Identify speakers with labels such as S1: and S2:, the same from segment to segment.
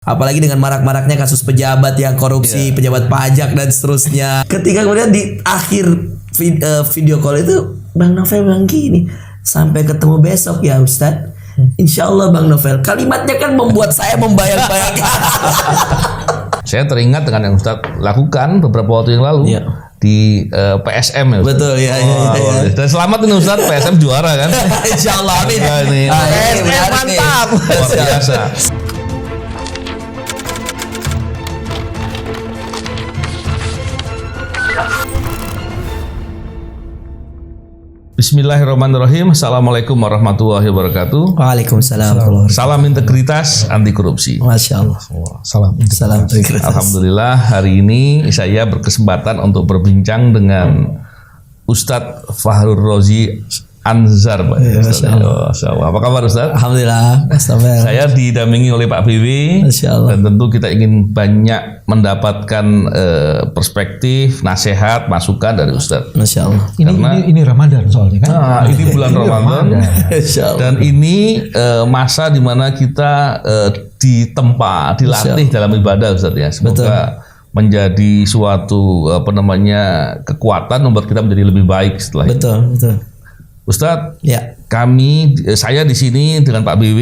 S1: Apalagi dengan marak-maraknya kasus pejabat yang korupsi, pejabat pajak dan seterusnya. Ketika kemudian di akhir video call itu Bang Novel bilang gini, sampai ketemu besok ya Ustadz. Insya Allah Bang Novel. Kalimatnya kan membuat saya membayang-bayangkan.
S2: Saya teringat dengan yang Ustadz lakukan beberapa waktu yang lalu di PSM ya.
S1: Betul ya.
S2: Dan selamat ini Ustadz, PSM juara kan.
S1: Insya Allah amin.
S2: PSM mantap. Luar biasa. Bismillahirrahmanirrahim. Assalamualaikum warahmatullahi wabarakatuh.
S1: Waalaikumsalam.
S2: Salam integritas anti korupsi.
S1: Masya Allah.
S2: Salam
S1: integritas.
S2: Alhamdulillah hari ini saya berkesempatan untuk berbincang dengan Ustadz Fahrul Rozi Anzar.
S1: Masya Allah.
S2: Apa kabar Ustadz?
S1: Alhamdulillah.
S2: Saya didampingi oleh Pak BW. Dan tentu kita ingin banyak mendapatkan perspektif, nasihat, masukan dari Ustadz.
S1: Masya Allah.
S3: Ini Ramadan soalnya kan?
S2: Ini bulan Ramadan. Dan ini masa di mana kita ditempa, dilatih dalam ibadah Ustadz ya. Semoga menjadi suatu kekuatan membuat kita menjadi lebih baik setelah itu.
S1: Betul.
S2: Ustadz,
S1: ya.
S2: Saya di sini dengan Pak BW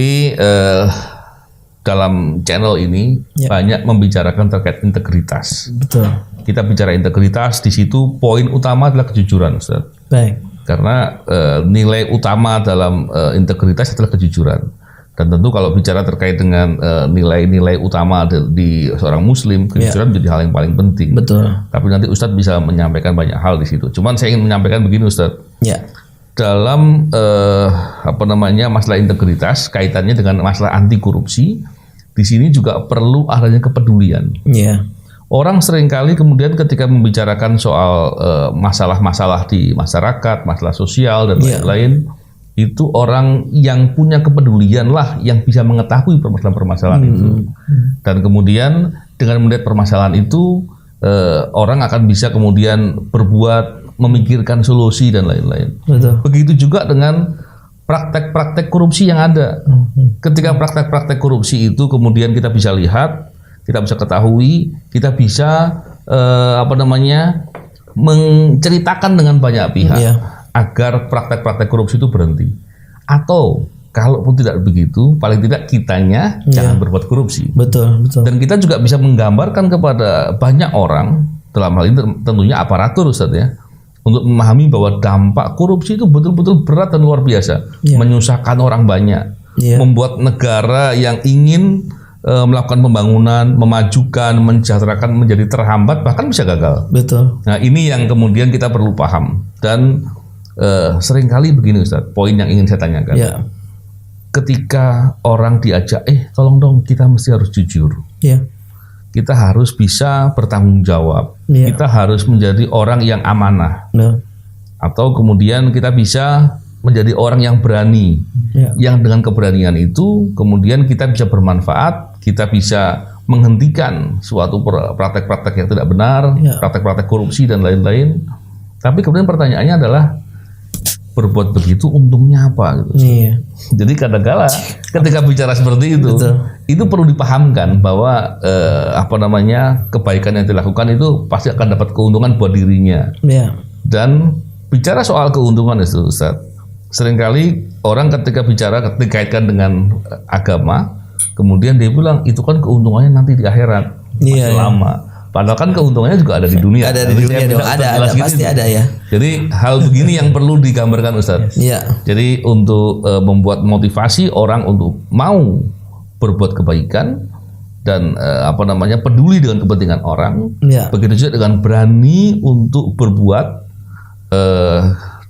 S2: dalam channel ini banyak membicarakan terkait integritas.
S1: Betul.
S2: Kita bicara integritas, di situ poin utama adalah kejujuran, Ustadz.
S1: Baik.
S2: Karena nilai utama dalam integritas adalah kejujuran. Dan tentu kalau bicara terkait dengan nilai-nilai utama di seorang Muslim, kejujuran menjadi hal yang paling penting.
S1: Betul.
S2: Tapi nanti Ustadz bisa menyampaikan banyak hal di situ. Cuman saya ingin menyampaikan begini, Ustadz.
S1: Ya.
S2: Dalam masalah integritas kaitannya dengan masalah anti korupsi, di sini juga perlu adanya kepedulian.
S1: Yeah.
S2: Orang seringkali kemudian ketika membicarakan soal masalah-masalah di masyarakat, masalah sosial dan lain-lain, itu orang yang punya kepedulian lah yang bisa mengetahui permasalahan-permasalahan itu. Dan kemudian dengan melihat permasalahan itu, orang akan bisa kemudian berbuat, memikirkan solusi dan lain-lain. Begitu juga dengan praktek-praktek korupsi yang ada. Ketika praktek-praktek korupsi itu kemudian kita bisa lihat, kita bisa ketahui, kita bisa menceritakan dengan banyak pihak agar praktek-praktek korupsi itu berhenti. Atau kalaupun tidak begitu, paling tidak kitanya jangan berbuat korupsi.
S1: Betul.
S2: Dan kita juga bisa menggambarkan kepada banyak orang, dalam hal ini tentunya aparatur Ustadz ya, untuk memahami bahwa dampak korupsi itu betul-betul berat dan luar biasa, menyusahkan orang banyak, membuat negara yang ingin melakukan pembangunan, memajukan, mensejahterakan menjadi terhambat, bahkan bisa gagal.
S1: Betul.
S2: Nah ini yang kemudian kita perlu paham. Dan seringkali begini Ustadz, poin yang ingin saya tanyakan. Ketika orang diajak, tolong dong kita mesti harus jujur. Kita harus bisa bertanggung jawab. Kita harus menjadi orang yang amanah. Atau kemudian kita bisa menjadi orang yang berani. Yang dengan keberanian itu kemudian kita bisa bermanfaat, kita bisa menghentikan suatu praktek-praktek yang tidak benar, praktek-praktek korupsi dan lain-lain. Tapi kemudian pertanyaannya adalah, berbuat begitu untungnya apa gitu. Jadi kadang-kala ketika bicara seperti itu perlu dipahamkan bahwa kebaikan yang dilakukan itu pasti akan dapat keuntungan buat dirinya. Dan bicara soal keuntungan itu Ustadz, seringkali orang ketika bicara dikaitkan dengan agama, kemudian dia bilang itu kan keuntungannya nanti di akhirat masih lama. Padahal kan keuntungannya juga ada di dunia.
S1: Ada di dunia dong, ada pasti ada ya.
S2: Jadi hal begini yang perlu digambarkan Ustadz. Jadi untuk membuat motivasi orang untuk mau berbuat kebaikan dan peduli dengan kepentingan orang. Begitu juga dengan berani untuk berbuat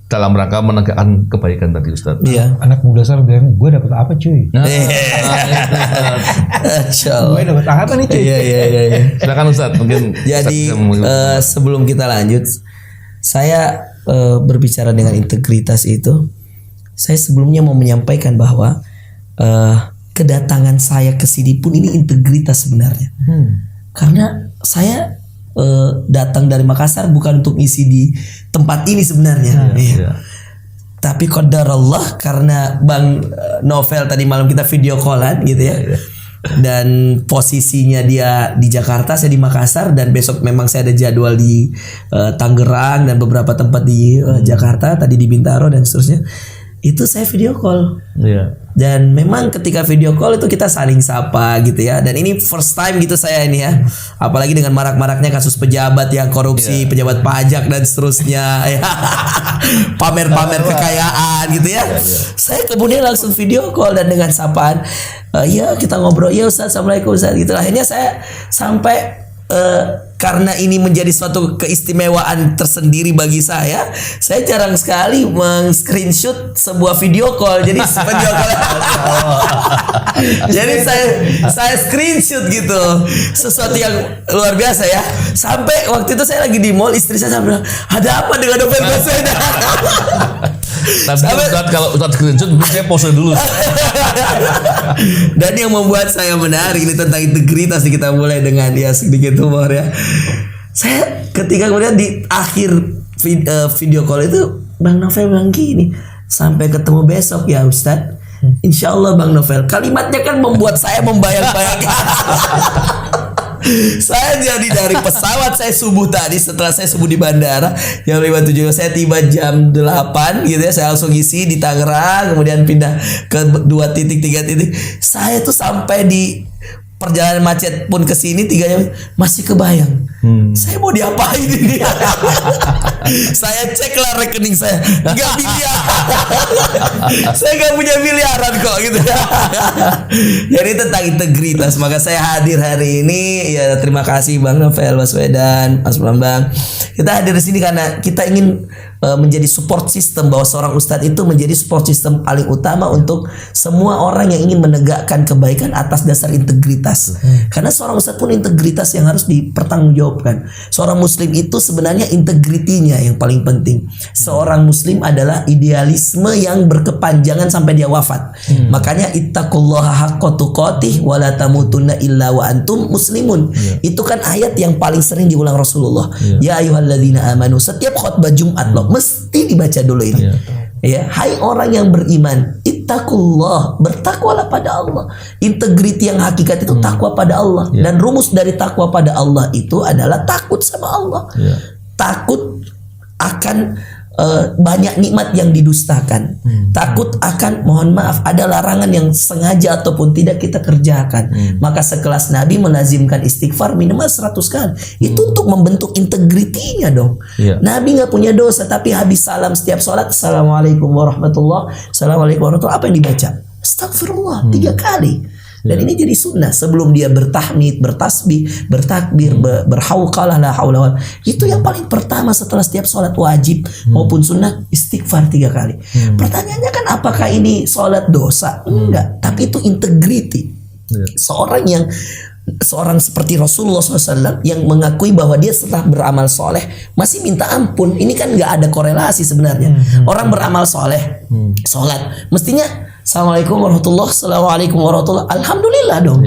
S2: dalam rangka menegakkan kebaikan tadi Ustadz.
S3: Anak muda sekarang bilang, gue dapat apa cuy? Gue dapat apa nih cuy?
S2: Silakan Ustadz, mungkin.
S1: Jadi sebelum kita lanjut, saya berbicara dengan integritas itu, saya sebelumnya mau menyampaikan bahwa kedatangan saya ke sini pun ini integritas sebenarnya. Karena saya datang dari Makassar bukan untuk isi di tempat ini sebenarnya. Tapi qadarullah karena Bang Novel tadi malam kita video callan gitu ya. dan posisinya dia di Jakarta, saya di Makassar, dan besok memang saya ada jadwal di Tangerang dan beberapa tempat di Jakarta, tadi di Bintaro dan seterusnya. Itu saya video call. Dan memang ketika video call itu kita saling sapa gitu ya. Dan ini first time gitu saya ini ya. Apalagi dengan marak-maraknya kasus pejabat yang korupsi, pejabat pajak dan seterusnya ya. Pamer-pamer kekayaan gitu ya. Saya kemudian langsung video call dan dengan sapaan, ya kita ngobrol, ya Ustaz, Assalamualaikum Ustaz gitu. Akhirnya saya sampai karena ini menjadi suatu keistimewaan tersendiri bagi saya jarang sekali meng-screenshot sebuah video call. Jadi video call jadi saya screenshot gitu, sesuatu yang luar biasa ya. Sampai waktu itu saya lagi di mall, istri saya bilang, ada apa dengan Novel Baswedan?
S2: Tapi kalau Ustaz screenshot mungkin saya pose dulu.
S1: Dan yang membuat saya menarik ini tentang integritas, kita mulai dengan dia sedikit humor ya. Saya ketika kemudian di akhir video call itu, Bang Novel bilang gini, sampai ketemu besok ya Ustadz. Insya Allah Bang Novel. Kalimatnya kan membuat saya membayang-bayangkan. Saya jadi dari pesawat, saya subuh tadi, setelah saya subuh di bandara jam 5.7, saya tiba jam 8 gitu ya. Saya langsung isi di Tangerang, kemudian pindah ke 2 titik 3 titik. Saya tuh sampai di perjalanan macet pun ke sini 3 jam masih kebayang. Saya mau diapain ini? Saya ceklah rekening saya, nggak miliar. Saya nggak punya miliaran kok gitu. Jadi tentang integritas, maka saya hadir hari ini. Ya terima kasih Bang Novel Baswedan, Mas Bambang. Kita hadir di sini karena kita ingin menjadi support system, bahwa seorang ustadz itu menjadi support system paling utama untuk semua orang yang ingin menegakkan kebaikan atas dasar integritas. Karena seorang ustadz pun integritas yang harus dipertanggungjawabkan. Seorang muslim itu sebenarnya integritinya yang paling penting. Seorang muslim adalah idealisme yang berkepanjangan sampai dia wafat. Makanya ittaqullaha haqqa tuqatih wa la tamutunna illa wa antum muslimun. Itu kan ayat yang paling sering diulang Rasulullah. Ya ayyuhalladzina amanu. Setiap khutbah Jumat loh mesti dibaca dulu ini. Ya, hai orang yang beriman, ittaqullah, bertakwalah pada Allah. Integriti yang hakikat itu takwa pada Allah. Dan rumus dari takwa pada Allah itu adalah takut sama Allah. Takut akan banyak nikmat yang didustakan. Takut akan, mohon maaf, ada larangan yang sengaja ataupun tidak kita kerjakan. Maka sekelas Nabi melazimkan istighfar minimal 100 kali. Itu untuk membentuk integritinya dong. Nabi nggak punya dosa, tapi habis salam setiap sholat, Assalamualaikum warahmatullah, Assalamualaikum warahmatullah, apa yang dibaca? Astagfirullah 3 kali. Dan ini jadi sunnah sebelum dia bertahmid, bertasbih, bertakbir, berhauqalah la haula wala. Itu yang paling pertama setelah setiap sholat wajib maupun sunnah, istighfar 3 kali. Pertanyaannya kan apakah ini sholat dosa? Enggak, tapi itu integriti. Seorang seperti Rasulullah SAW yang mengakui bahwa dia setelah beramal soleh masih minta ampun. Ini kan nggak ada korelasi sebenarnya. Orang beramal soleh, sholat, mestinya Assalamualaikum warahmatullahi, Assalamualaikum warahmatullahi, alhamdulillah dong.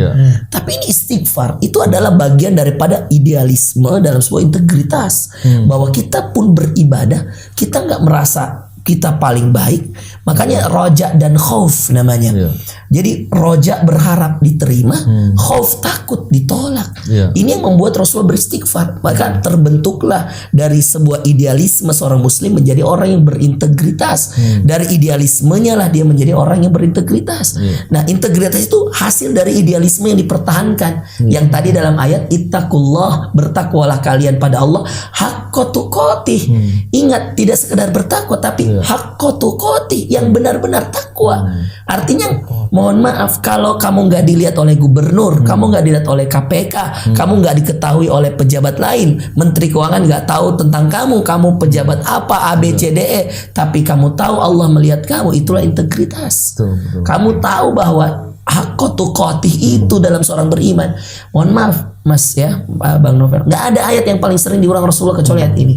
S1: Tapi ini istighfar, itu adalah bagian daripada idealisme dalam sebuah integritas. Bahwa kita pun beribadah, kita nggak merasa kita paling baik. Makanya roja dan khauf namanya. Jadi roja berharap diterima, khauf takut ditolak. Ini yang membuat Rasulullah beristighfar. Maka terbentuklah dari sebuah idealisme seorang muslim menjadi orang yang berintegritas. Dari idealismenya lah dia menjadi orang yang berintegritas. Nah, integritas itu hasil dari idealisme yang dipertahankan. Yang tadi dalam ayat ittaqullah, bertakwalah kalian pada Allah haqqa tuqatih. Ingat, tidak sekedar bertakwa tapi haqqa tuqatih, yang benar-benar takwa. Artinya, mohon maaf, kalau kamu nggak dilihat oleh gubernur, kamu nggak dilihat oleh KPK, kamu nggak diketahui oleh pejabat lain, menteri keuangan nggak tahu tentang kamu pejabat apa A B C D E, tapi kamu tahu Allah melihat kamu, itulah integritas. Kamu tahu bahwa haqqa tuqatih itu dalam seorang beriman. Mohon maaf Mas ya, Bang Novel, nggak ada ayat yang paling sering diulang Rasulullah kecuali ayat ini.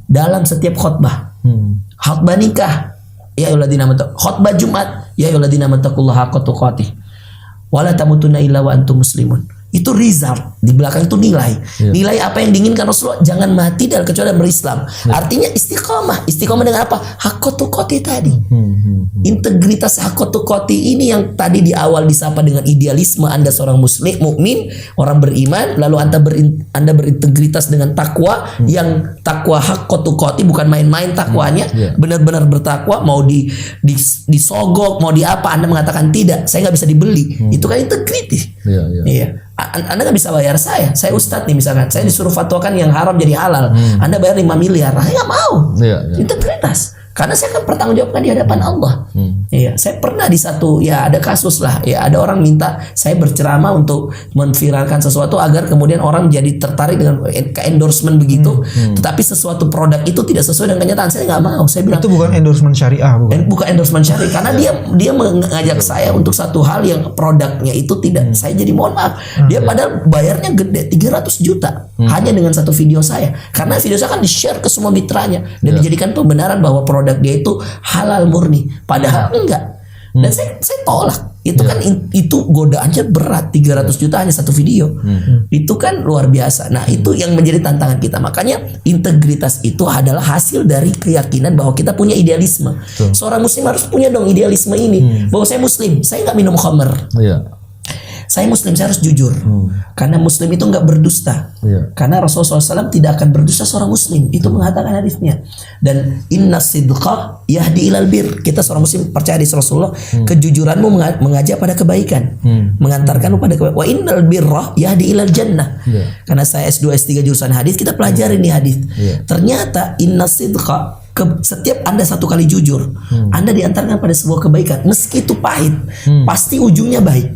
S1: Dalam setiap khutbah. Khutbah nikah, ya ayyuhalladzina amanu, khutbah Jumat, ya ayyuhalladzina amanu taqullaha haqqa tuqatih wa la tamutunna illa wa antum muslimun. Itu result Di belakang itu nilai. Nilai apa yang diinginkan Rasulullah, jangan mati dalam kecuali dalam berislam. Artinya istiqomah. Istiqomah dengan apa? Haqqatu qoti tadi. Integritas haqqatu qoti ini yang tadi di awal disapa dengan idealisme. Anda seorang muslim, mukmin, orang beriman, lalu Anda berintegritas dengan takwa, yang takwa haqqatu qoti, bukan main-main takwanya, benar-benar bertakwa, mau disogok, mau di apa, Anda mengatakan tidak, saya nggak bisa dibeli. Itu kan integritas. Iya. Anda nggak bisa bayar saya ustadz nih misalkan, saya disuruh fatwakan yang haram jadi halal, Anda bayar 5 miliar, saya nggak mau. Integritas, karena saya akan bertanggung jawabkan di hadapan Allah. Iya, saya pernah di satu, ya ada kasus lah, ya ada orang minta saya berceramah untuk menviralkan sesuatu agar kemudian orang jadi tertarik dengan endorsement begitu, tetapi sesuatu produk itu tidak sesuai dengan kenyataan. Saya nggak mau. Saya bilang
S3: itu bukan endorsement syariah,
S1: bukan endorsement syariah, karena dia mengajak saya untuk satu hal yang produknya itu tidak. Saya jadi mohon maaf, dia padahal bayarnya gede 300 juta hanya dengan satu video saya, karena video saya kan di-share ke semua mitranya dan dijadikan pembenaran bahwa produk dia itu halal murni, padahal enggak. Dan saya tolak. Itu kan itu godaannya berat, 300 juta hanya satu video. Itu kan luar biasa. Nah, itu yang menjadi tantangan kita. Makanya integritas itu adalah hasil dari keyakinan bahwa kita punya idealisme. Seorang muslim harus punya dong idealisme ini. Bahwa saya muslim, saya nggak minum khamr. Saya muslim, saya harus jujur. Karena muslim itu nggak berdusta. Karena Rasulullah SAW tidak akan berdusta seorang muslim. Itu mengatakan hadisnya. Dan inna sidqa yahdi ilal bir. Kita seorang muslim percaya di Rasulullah. Kejujuranmu mengajak pada kebaikan. Mengantarkanmu pada kebaikan. Wa innal birra yahdi ilal jannah. Karena saya S2, S3 jurusan hadis, kita pelajari nih hadis. Ternyata inna sidqa, setiap Anda satu kali jujur, Anda diantarkan pada sebuah kebaikan. Meski itu pahit, pasti ujungnya baik.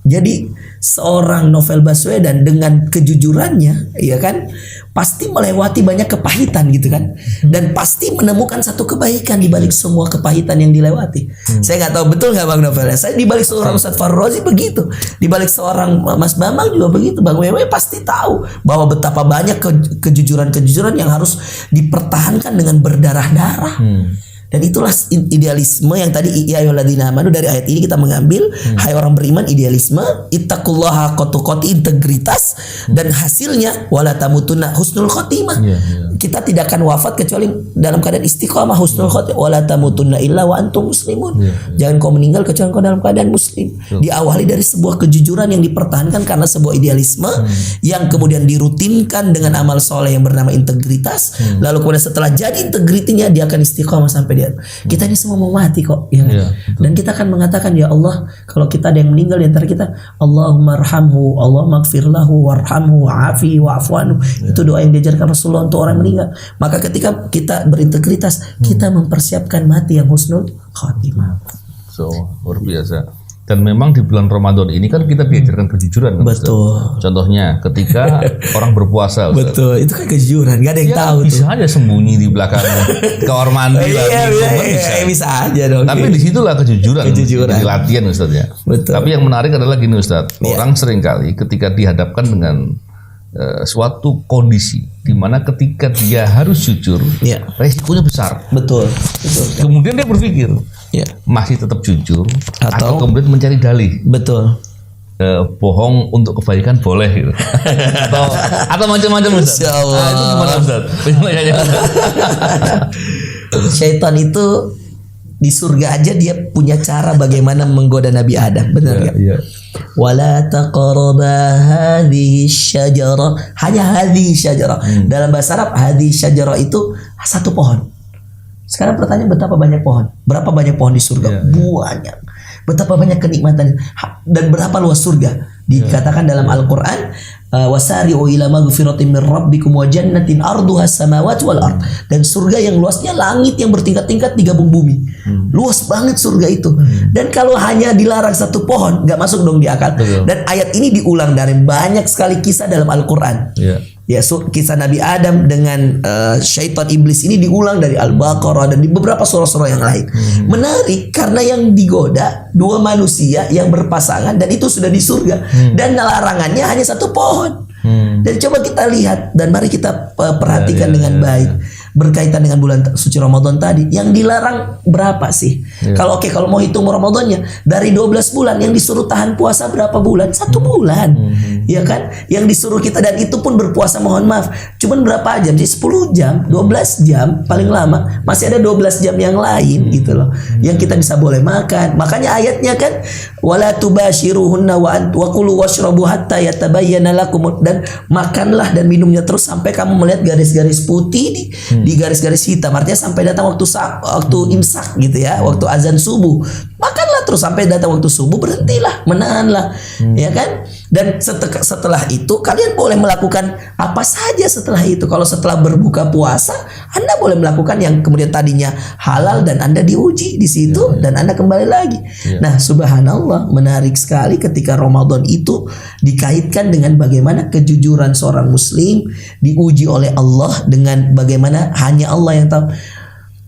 S1: Jadi seorang Novel Baswedan dengan kejujurannya, ya kan, pasti melewati banyak kepahitan gitu kan, dan pasti menemukan satu kebaikan di balik semua kepahitan yang dilewati. Saya nggak tahu betul nggak Bang Novel ya. Saya di balik seorang Ustadz Farul Razi begitu, di balik seorang Mas Bambang juga begitu. Bang Wewe pasti tahu bahwa betapa banyak kejujuran yang harus dipertahankan dengan berdarah-darah. Dan itulah idealisme yang tadi ya ayyuhalladzina amanu, dari ayat ini kita mengambil hai orang beriman, idealisme, ittaqullaha haqqa tuqatih, integritas, dan hasilnya wala tamutunna husnul khotimah. Kita tidak akan wafat kecuali dalam keadaan istiqamah, husnul khotimah, wala tamutunna illa wa antum muslimun. Jangan kau meninggal kecuali kau dalam keadaan muslim. Diawali dari sebuah kejujuran yang dipertahankan karena sebuah idealisme yang kemudian dirutinkan dengan amal soleh yang bernama integritas. Lalu kemudian setelah jadi integritinya, dia akan istiqamah sampai dia. Kita ini semua mau mati kok, ya kan? Dan kita akan mengatakan, ya Allah, kalau kita ada yang meninggal di antara kita, Allahumma arhamhu, Allahumma gfir lahu warhamhu wa'afi wa'fu anhu. Itu doa yang diajarkan Rasulullah untuk orang meninggal. Maka ketika kita berintegritas, kita mempersiapkan mati yang husnul khotimah.
S2: So, luar biasa. Dan memang di bulan Ramadan ini kan kita diajarkan kejujuran.
S1: Betul.
S2: Ustaz. Contohnya ketika orang berpuasa. Ustaz.
S1: Betul, itu kan kejujuran. Gak ada yang tahu.
S2: Bisa aja sembunyi di belakang kamar mandi lah.
S1: Bisa aja dong.
S2: Tapi disitulah kejujuran. Di latihan Ustaz ya.
S1: Betul.
S2: Tapi yang menarik adalah gini Ustaz. Orang seringkali ketika dihadapkan dengan suatu kondisi di mana ketika dia harus jujur, resikonya besar.
S1: Betul.
S2: Kemudian dia berpikir, masih tetap jujur atau kemudian mencari dalih.
S1: Betul.
S2: Bohong untuk kebaikan boleh gitu. atau macam-macam Ustaz.
S1: Insyaallah.
S2: Itu gimana Ustaz?
S1: Syaitan itu di surga aja dia punya cara bagaimana menggoda Nabi Adam, benar nggak? Wala taqraba hadhihi syajarah, hanya hadhihi syajarah. Dalam bahasa Arab hadhihi syajarah itu satu pohon. Sekarang pertanyaan, betapa banyak pohon? Berapa banyak pohon di surga? Banyak. Betapa banyak kenikmatan dan berapa luas surga? Dikatakan dalam Al-Qur'an, wasari'u ila maghfiratin min rabbikum wa jannatin arduha samawati wal ard. Dan surga yang luasnya langit yang bertingkat-tingkat digabung bumi. Luas banget surga itu. Dan kalau hanya dilarang satu pohon, nggak masuk dong di akal. Dan ayat ini diulang dari banyak sekali kisah dalam Al-Qur'an. Ya, kisah Nabi Adam dengan syaitan iblis ini diulang dari Al-Baqarah dan di beberapa surah-surah yang lain. Menarik karena yang digoda dua manusia yang berpasangan dan itu sudah di surga. Dan larangannya hanya satu pohon. Dan coba kita lihat dan mari kita perhatikan dengan baik. Berkaitan dengan bulan suci Ramadan tadi, yang dilarang berapa sih? Kalau mau hitung Ramadannya dari 12 bulan, yang disuruh tahan puasa berapa bulan? 1 bulan. Ya kan? Yang disuruh kita, dan itu pun berpuasa mohon maaf cuman berapa jam sih? 10 jam, 12 jam paling lama. Masih ada 12 jam yang lain gitu loh. Yang kita bisa boleh makan. Makanya ayatnya kan wala tubashiruhunna wa kulu washrabu hatta yatabayyana lakum, dan makanlah dan minumnya terus sampai kamu melihat garis-garis putih di garis-garis hitam. Artinya sampai datang waktu imsak gitu ya, waktu azan subuh. Makanlah terus sampai datang waktu subuh, berhentilah, menahanlah, ya kan? Dan setelah itu kalian boleh melakukan apa saja setelah itu. Kalau setelah berbuka puasa, Anda boleh melakukan yang kemudian tadinya halal dan Anda diuji di situ dan Anda kembali lagi. Nah, subhanallah, menarik sekali ketika Ramadan itu dikaitkan dengan bagaimana kejujuran seorang muslim diuji oleh Allah, dengan bagaimana hanya Allah yang tahu.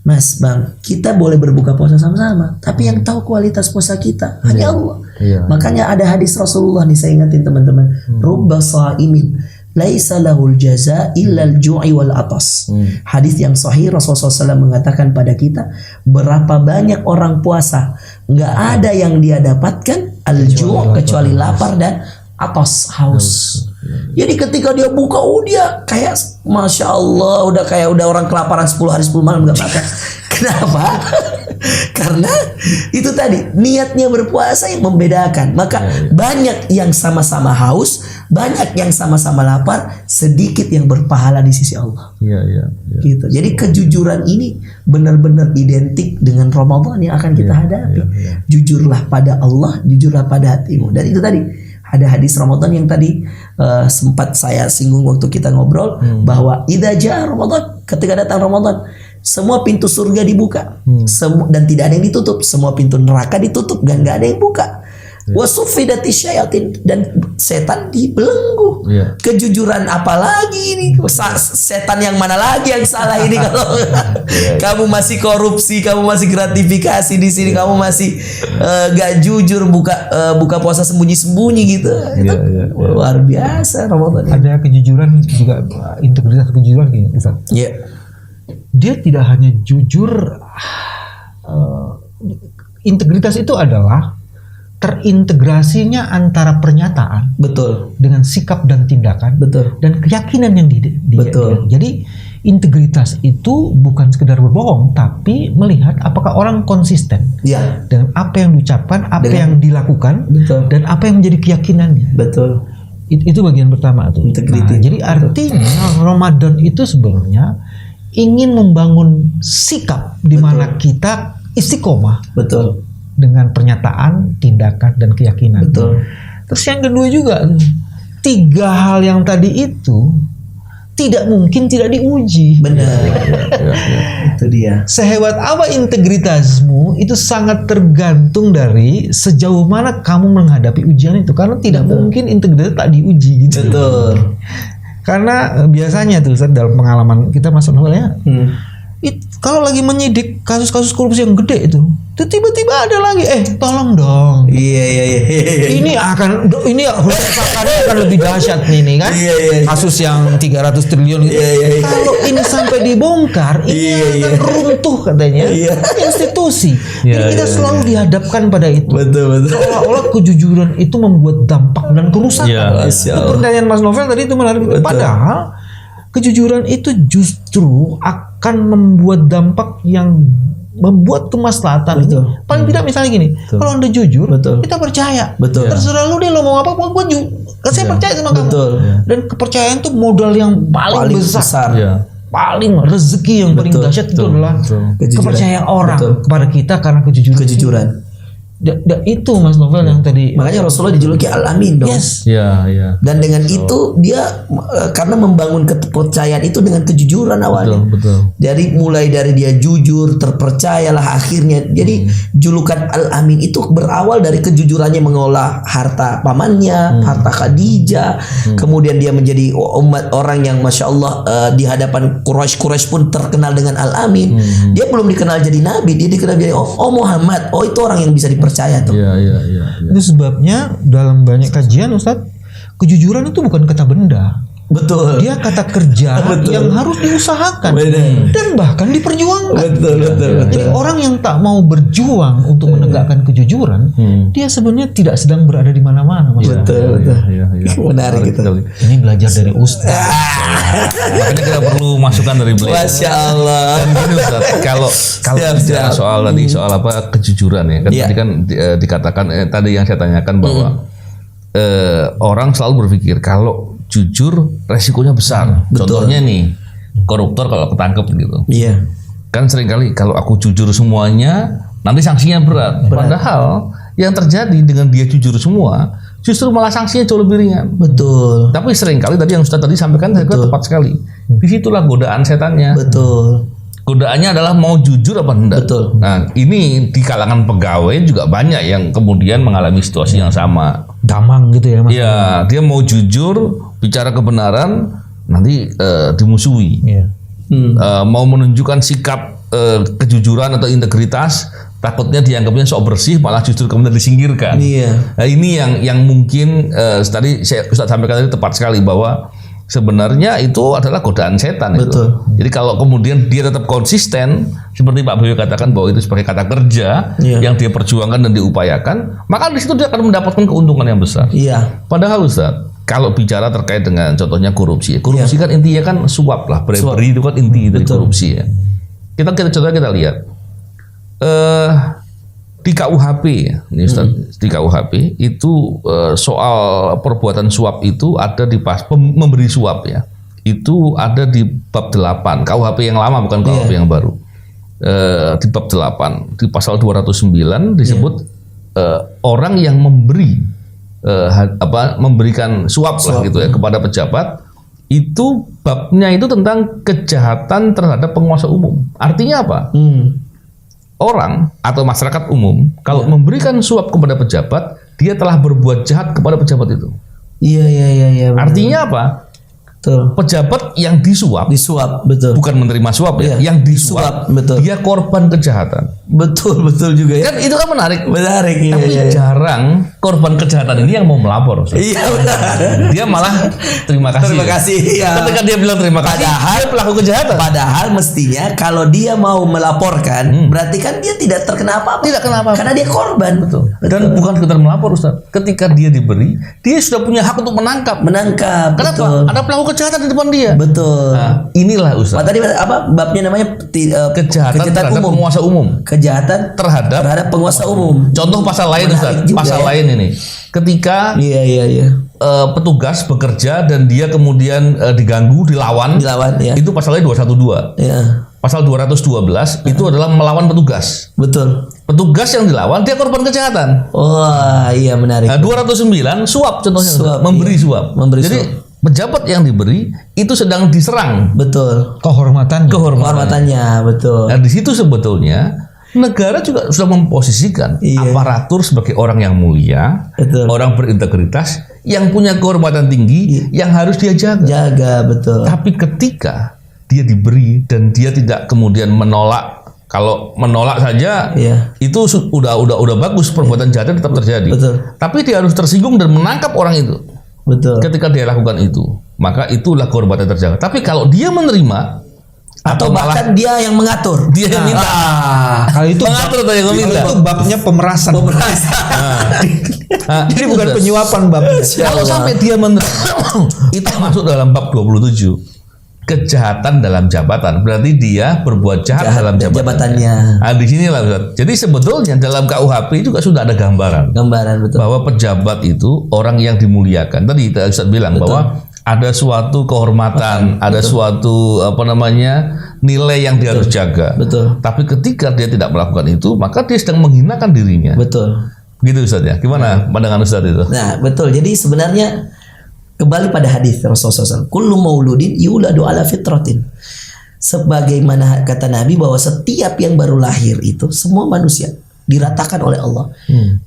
S1: Mas, Bang, kita boleh berbuka puasa sama-sama, tapi yang tahu kualitas puasa kita hanya Allah. Makanya ada hadis Rasulullah nih, saya ingatin teman-teman. Rubba sha'imin laisa lahul jaza illal ju'i wal atas. Hadis yang sahih, Rasulullah SAW mengatakan pada kita, berapa banyak orang puasa, nggak ada yang dia dapatkan al-ju' kecuali lapar dan atas, haus. Jadi ketika dia buka, dia kayak Masya Allah, udah kayak orang kelaparan 10 hari 10 malam gak makan. Kenapa? Karena itu tadi niatnya berpuasa yang membedakan. Maka banyak yang sama-sama haus, banyak yang sama-sama lapar, sedikit yang berpahala di sisi Allah. Gitu. Jadi kejujuran ini benar-benar identik dengan Ramadan yang akan kita hadapi. Jujurlah pada Allah, jujurlah pada hatimu. Dan itu tadi ada hadis Ramadan yang tadi sempat saya singgung waktu kita ngobrol, bahwa idza jaa Ramadan, ketika datang Ramadan, semua pintu surga dibuka, dan tidak ada yang ditutup. Semua pintu neraka ditutup dan nggak ada yang buka. Wasufidati syayatin, dan setan dibelenggu. Kejujuran apa lagi ini? Setan yang mana lagi yang salah ini? Kalau kamu masih korupsi, kamu masih gratifikasi di sini, kamu masih gak jujur, buka puasa sembunyi-sembunyi gitu. Itu luar biasa Ramadan.
S3: Ada kejujuran juga, integritas kejujuran gini, Ustaz. Dia tidak hanya jujur, integritas itu adalah terintegrasinya antara pernyataan, betul, dengan sikap dan tindakan, betul, dan keyakinan yang betul. Jadi integritas itu bukan sekedar berbohong, tapi melihat apakah orang konsisten dengan apa yang diucapkan, apa yang dilakukan, betul, dan apa yang menjadi keyakinannya. Betul. Itu bagian pertama tuh. Nah, jadi artinya Ramadan itu sebenarnya ingin membangun sikap di mana kita istiqomah. Betul. Dengan pernyataan, tindakan, dan keyakinan. Betul. Terus yang kedua juga, 3 hal yang tadi itu tidak mungkin tidak diuji. Benar. Itu dia. Sehebat apa integritasmu itu sangat tergantung dari sejauh mana kamu menghadapi ujian itu. Karena tidak mungkin integritas tak diuji gitu. Betul. Karena biasanya tuh dalam pengalaman kita Mas Novel ya, kalau lagi menyidik kasus-kasus korupsi yang gede itu tiba-tiba ada lagi, tolong dong. Ini akan lebih dahsyat nih kan. Kasus yang 300 triliun itu. Kalau ini sampai dibongkar, ini akan runtuh katanya institusi. Jadi kita selalu dihadapkan pada itu. Betul. Seolah-olah kejujuran itu membuat dampak dan kerusakan. Pertanyaan Mas Novel tadi itu menarik. Padahal kejujuran itu justru akan membuat dampak yang membuat kemaslahatan. Betul. Paling tidak misalnya gini, kalau Anda jujur, kita percaya. Betul. Terserah lu deh, lo mau apa, saya percaya sama kamu. Dan kepercayaan itu modal yang paling besar. Paling rezeki yang paling dahsyat itu adalah kepercayaan orang kepada kita karena kejujuran. Itu Mas Novel yang tadi, makanya Rasulullah dijuluki Al-Amin dong. Dan dengan itu dia karena membangun kepercayaan itu dengan kejujuran awalnya. Betul. Jadi mulai dari dia jujur, terpercayalah akhirnya. Jadi julukan Al-Amin itu berawal dari kejujurannya mengolah harta pamannya, harta Khadijah. Kemudian dia menjadi orang yang Masya Allah di hadapan Quraisy pun terkenal dengan Al-Amin. Dia belum dikenal jadi nabi, dia dikenal jadi Muhammad. Itu orang yang bisa dipercaya tuh. Itu sebabnya dalam banyak kajian Ustadz, kejujuran itu bukan kata benda.
S1: Betul.
S3: Dia kata kerja yang harus diusahakan dan bahkan diperjuangkan. Jadi orang yang tak mau berjuang untuk menegakkan kejujuran, dia sebenarnya tidak sedang berada di mana-mana.
S1: Betul. Menarik gitu.
S3: Ini belajar dari Ustaz.
S2: Makanya kita perlu masukan dari beliau.
S1: Masya Allah.
S2: Dan gini Ustaz, kalau bicara soal tadi soal apa kejujuran ya, kan tadi kan dikatakan tadi yang saya tanyakan bahwa orang selalu berpikir kalau jujur resikonya besar. Contohnya nih koruptor kalau ketangkep gitu.
S1: Iya.
S2: Kan seringkali kalau aku jujur semuanya nanti sanksinya berat. Padahal yang terjadi dengan dia jujur semua justru malah sanksinya jauh lebih ringan.
S1: Betul.
S2: Tapi seringkali tadi yang Ustaz tadi sampaikan saya kira tepat sekali. Disitulah godaan setannya.
S1: Betul.
S2: Godaannya adalah mau jujur apa enggak.
S1: Betul.
S2: Nah ini di kalangan pegawai juga banyak yang kemudian mengalami situasi yang sama.
S3: Damang gitu ya Mas.
S2: Iya, dia mau jujur bicara kebenaran nanti dimusuhi. Mau menunjukkan sikap kejujuran atau integritas, takutnya dianggapnya sok bersih, malah justru kemudian disingkirkan. Nah, ini yang mungkin tadi Ustaz sampaikan tadi tepat sekali bahwa sebenarnya itu adalah godaan setan. Betul. Itu. Jadi kalau kemudian dia tetap konsisten, seperti Pak Boyo katakan bahwa itu sebagai kata kerja yang dia perjuangkan dan diupayakan, maka di situ dia akan mendapatkan keuntungan yang besar. Padahal Ustaz, kalau bicara terkait dengan contohnya korupsi kan intinya kan suap lah, bribery itu kan inti dari korupsi ya. Kita lihat di KUHP ini Ustaz, di KUHP itu soal perbuatan suap itu ada di memberi suap ya. Itu ada di bab 8 KUHP yang lama bukan KUHP yang baru. Di bab 8 di pasal 209 disebut orang yang memberikan suap lah gitu ya kepada pejabat, itu babnya itu tentang kejahatan terhadap penguasa umum. Artinya apa? Orang atau masyarakat umum kalau memberikan suap kepada pejabat, dia telah berbuat jahat kepada pejabat itu.
S1: Iya.
S2: Artinya apa? Betul. Pejabat yang disuap,
S1: betul.
S2: Bukan menerima suap ya, yang disuap, betul. Dia korban kejahatan.
S1: Betul juga ya.
S2: Kan itu kan menarik.
S1: Tapi
S2: jarang korban kejahatan ini yang mau melapor.
S1: Iya benar.
S2: Dia malah terima kasih.
S1: Ya.
S2: Ketika dia bilang terima kasih, dia pelaku kejahatan.
S1: Padahal mestinya kalau dia mau melaporkan, berarti kan dia tidak terkena apa-apa.
S2: Tidak kena apa-apa.
S1: Karena dia korban. Betul.
S2: Dan bukan sekedar melapor Ustaz. Ketika dia diberi, dia sudah punya hak untuk menangkap. Kenapa?
S1: Betul.
S2: Ada pelaku kejahatan di depan dia.
S1: Betul.
S2: Nah, inilah Ustaz.
S1: Tadi apa babnya namanya
S2: kejahatan terhadap penguasa umum.
S1: Kejahatan terhadap penguasa umum.
S2: Contoh pasal lain Ustaz. Pasal lain ini. Ketika petugas bekerja dan dia kemudian diganggu, dilawan ya. Itu pasalnya 212. Ya. Pasal 212 itu adalah melawan petugas.
S1: Betul.
S2: Petugas yang dilawan dia korban kejahatan.
S1: Wah, iya menarik.
S2: 209 suap contohnya. Memberi suap. Jadi pejabat yang diberi itu sedang diserang.
S1: Betul.
S2: Kehormatannya,
S1: betul.
S2: Nah, di situ sebetulnya negara juga sudah memposisikan aparatur sebagai orang yang mulia, orang berintegritas, yang punya kehormatan tinggi, yang harus dia jaga.
S1: Betul.
S2: Tapi ketika dia diberi dan dia tidak kemudian menolak, kalau menolak saja itu udah bagus, perbuatan jahatnya tetap terjadi.
S1: Betul.
S2: Tapi dia harus tersinggung dan menangkap orang itu.
S1: Betul.
S2: Ketika dia lakukan itu, maka itulah kehormatan terjaga. Tapi kalau dia menerima
S1: atau bahkan dia yang mengatur,
S2: dia yang minta.
S3: Kalau itu
S2: mengatur atau yang meminta.
S3: Itu babnya pemerasan.
S2: Jadi bukan penyuapan babnya. Kalau sampai dia menerima, itu masuk dalam bab 27. Kejahatan dalam jabatan, berarti dia berbuat jahat dalam jabatannya. Nah, di sinilah Ustaz. Jadi sebetulnya dalam KUHP juga sudah ada gambaran
S1: betul.
S2: Bahwa pejabat itu orang yang dimuliakan. Tadi Ustaz bilang bahwa ada suatu kehormatan, ada suatu nilai yang dia harus jaga.
S1: Betul.
S2: Tapi ketika dia tidak melakukan itu, maka dia sedang menghinakan dirinya.
S1: Betul.
S2: Gitu Ustaz ya. Gimana pandangan Ustaz itu?
S1: Nah, betul. Jadi sebenarnya kembali pada hadis Rasulullah SAW, kullu mauludin yuladu ala fitratin. Sebagaimana kata Nabi bahwa setiap yang baru lahir itu semua manusia diratakan oleh Allah.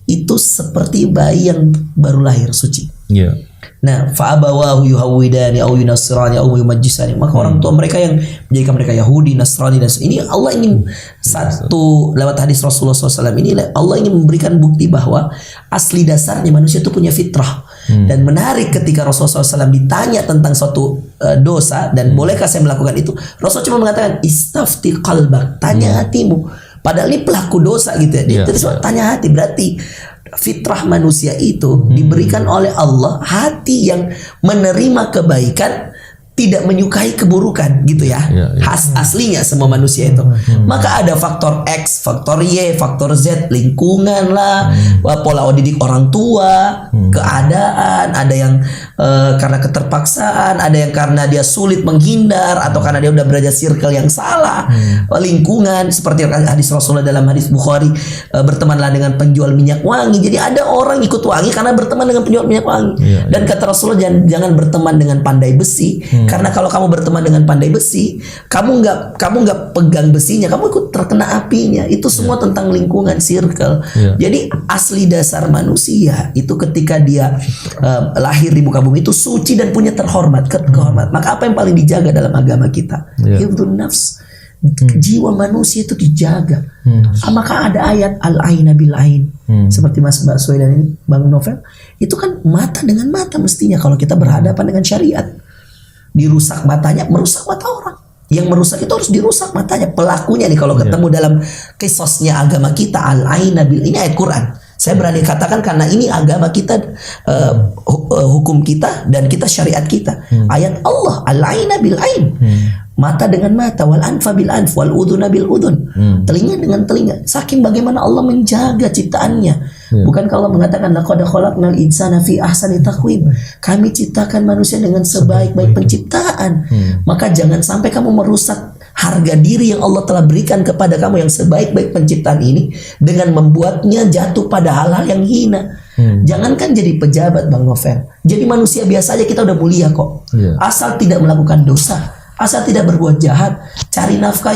S1: Itu seperti bayi yang baru lahir suci. Nah, fa'abawahu yuhawwidani au yunasirani au yumajjisani. Maka orang tua mereka yang menjadikan mereka Yahudi, Nasrani dan ini Allah ingin satu lewat hadis Rasulullah SAW ini Allah ingin memberikan bukti bahwa asli dasarnya manusia itu punya fitrah. Dan menarik ketika Rasulullah SAW ditanya tentang suatu dosa dan bolehkah saya melakukan itu, Rasul cuma mengatakan istafti qalbak, tanya hatimu. Padahal ini pelaku dosa gitu ya. Tanya hati, berarti fitrah manusia itu diberikan oleh Allah hati yang menerima kebaikan, tidak menyukai keburukan gitu ya. Aslinya semua manusia itu. Maka ada faktor X, faktor Y, faktor Z, lingkungan lah, pola didik orang tua, keadaan, ada yang karena keterpaksaan, ada yang karena dia sulit menghindar atau karena dia udah berada circle yang salah, lingkungan seperti hadis Rasulullah dalam hadis Bukhari, bertemanlah dengan penjual minyak wangi. Jadi ada orang ikut wangi karena berteman dengan penjual minyak wangi. Dan kata Rasulullah jangan berteman dengan pandai besi. Karena kalau kamu berteman dengan pandai besi, kamu nggak pegang besinya, kamu ikut terkena apinya. Itu semua tentang lingkungan, circle. Jadi asli dasar manusia itu ketika dia lahir di muka bumi itu suci dan punya terhormat, kehormat. Maka apa yang paling dijaga dalam agama kita? Hifdzun nafs. Jiwa manusia itu dijaga. Maka ada ayat al-aina bil ain. Seperti Mas Mbak Soi dan ini Bang Novel, itu kan mata dengan mata mestinya kalau kita berhadapan dengan syariat. Dirusak matanya, merusak mata orang. Yang merusak itu harus dirusak matanya. Pelakunya nih kalau ketemu dalam kisosnya agama kita, al-aina bil, ini ayat Quran. Saya berani katakan karena ini agama kita, hukum kita dan kita syariat kita. Ayat Allah, al-aina bil ain. Mata dengan mata, wal anfa bil anf, wal udhuna bil udhun. Telinga dengan telinga. Saking bagaimana Allah menjaga ciptaannya. Bukan kalau mengatakan laqad khalaqnal insana fi ahsani taqwim. Kami ciptakan manusia dengan sebaik-baik penciptaan. Maka jangan sampai kamu merusak harga diri yang Allah telah berikan kepada kamu yang sebaik-baik penciptaan ini dengan membuatnya jatuh pada hal-hal yang hina. Jangankan jadi pejabat Bang Novel, jadi manusia biasa aja kita udah mulia kok. Asal tidak melakukan dosa, asal tidak berbuat jahat, cari nafkah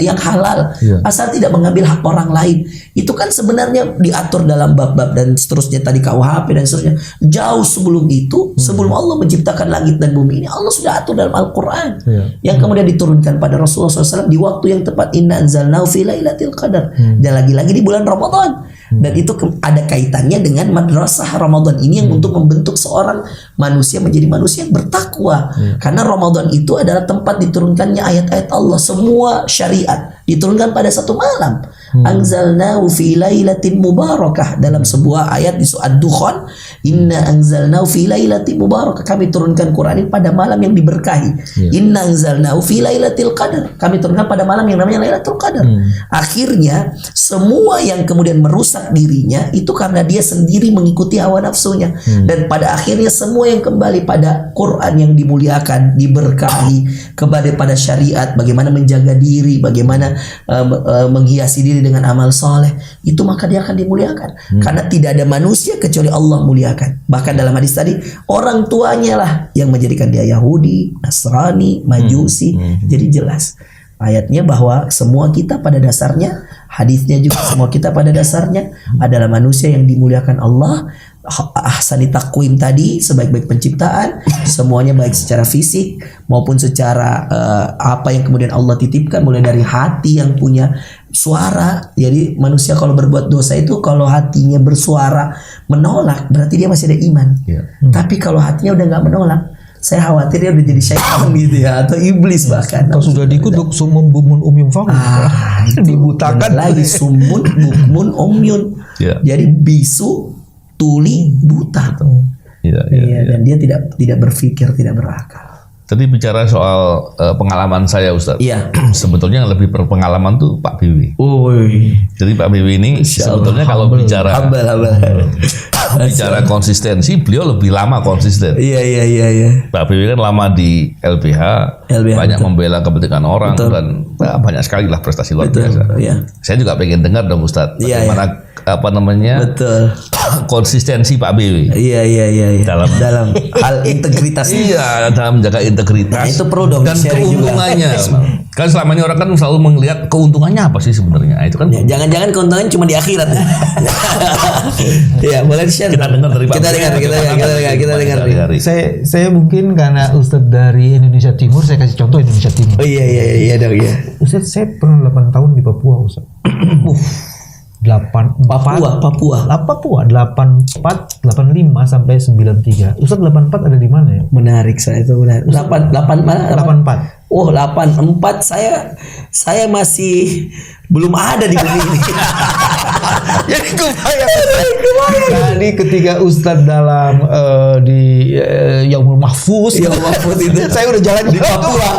S1: yang halal, asal tidak mengambil hak orang lain. Itu kan sebenarnya diatur dalam bab-bab dan seterusnya tadi KUHP dan seterusnya. Jauh sebelum itu, sebelum Allah menciptakan langit dan bumi ini, Allah sudah atur dalam Al-Quran yang kemudian diturunkan pada Rasulullah SAW di waktu yang tepat. Inna anzalnahu fi lailatul qadar. Dan lagi-lagi di bulan Ramadan. Dan itu ada kaitannya dengan madrasah Ramadan ini yang untuk membentuk seorang manusia menjadi manusia yang bertakwa. Karena Ramadan itu adalah tempat diturunkannya ayat-ayat Allah. Semua syariat diturunkan pada satu malam. Anzalnahu fi lailatin mubarakah, dalam sebuah ayat di surat Dukhan, inna anzalnahu fi lailatin mubarakah, kami turunkan Quran ini pada malam yang diberkahi. Inna anzalnahu fi lailatul qadar, kami turunkan pada malam yang namanya Lailatul Qadar. Akhirnya semua yang kemudian merusak dirinya itu karena dia sendiri mengikuti hawa nafsunya. Dan pada akhirnya semua yang kembali pada Quran yang dimuliakan, diberkahi, pada syariat, bagaimana menjaga diri, bagaimana menghiasi diri dengan amal soleh, itu maka dia akan dimuliakan. Karena tidak ada manusia kecuali Allah muliakan. Bahkan dalam hadis tadi, orang tuanya lah yang menjadikan dia Yahudi, Nasrani, Majusi. Jadi jelas ayatnya bahwa semua kita pada dasarnya, hadisnya juga semua kita pada dasarnya adalah manusia yang dimuliakan Allah. Ahsani takwim tadi, sebaik-baik penciptaan, semuanya baik secara fisik maupun secara apa yang kemudian Allah titipkan, mulai dari hati yang punya suara. Jadi manusia kalau berbuat dosa itu kalau hatinya bersuara menolak, berarti dia masih ada iman. Tapi kalau hatinya udah nggak menolak, saya khawatir dia udah jadi syaitan gitu ya, atau iblis bahkan.
S3: Kalau sudah dikutuk sumun bukmun umyun fahum, dibutakan
S1: lagi sumun bukmun umyun. Jadi bisu, tuli, buta. Dan dia tidak berpikir, tidak berakal.
S2: Tadi bicara soal pengalaman saya, Ustaz. Sebetulnya yang lebih berpengalaman tuh Pak BW. Jadi Pak BW ini sebetulnya kalau bicara bicara konsistensi, beliau lebih lama konsisten. Pak BW kan lama di LBH banyak betul. Membela kepentingan orang betul. Dan banyak sekali lah prestasi luar betul. Biasa. Saya juga pengen dengar dong Ustaz, bagaimana apa namanya konsistensi Pak BW.
S1: Dalam hal integritas.
S2: Dalam menjaga integritas.
S1: Nah, itu perlu dong
S2: dan keuntungannya. Kan selama ini orang kan selalu melihat keuntungannya apa sih sebenarnya. Nah, itu kan
S1: jangan-jangan keuntungannya cuma di akhirat. Boleh di-share.
S2: Kita dengar dari Pak.
S1: Kita dengar.
S3: Saya mungkin karena Ustadz dari Indonesia Timur, saya kasih contoh Indonesia Timur.
S1: Iya dong.
S3: Ustadz, saya pernah 8 tahun di Papua, Ustadz. Papua 84, 85 sampai 93. Ustaz 84 ada di mana ya?
S1: Menarik, saya itu benar. 84. Oh, 84 saya masih belum ada di bumi ini.
S3: Jadi kebayang. Tadi ketika Ustadz dalam di Yaumul Mahfuz
S1: itu
S3: saya udah jalan di Papua.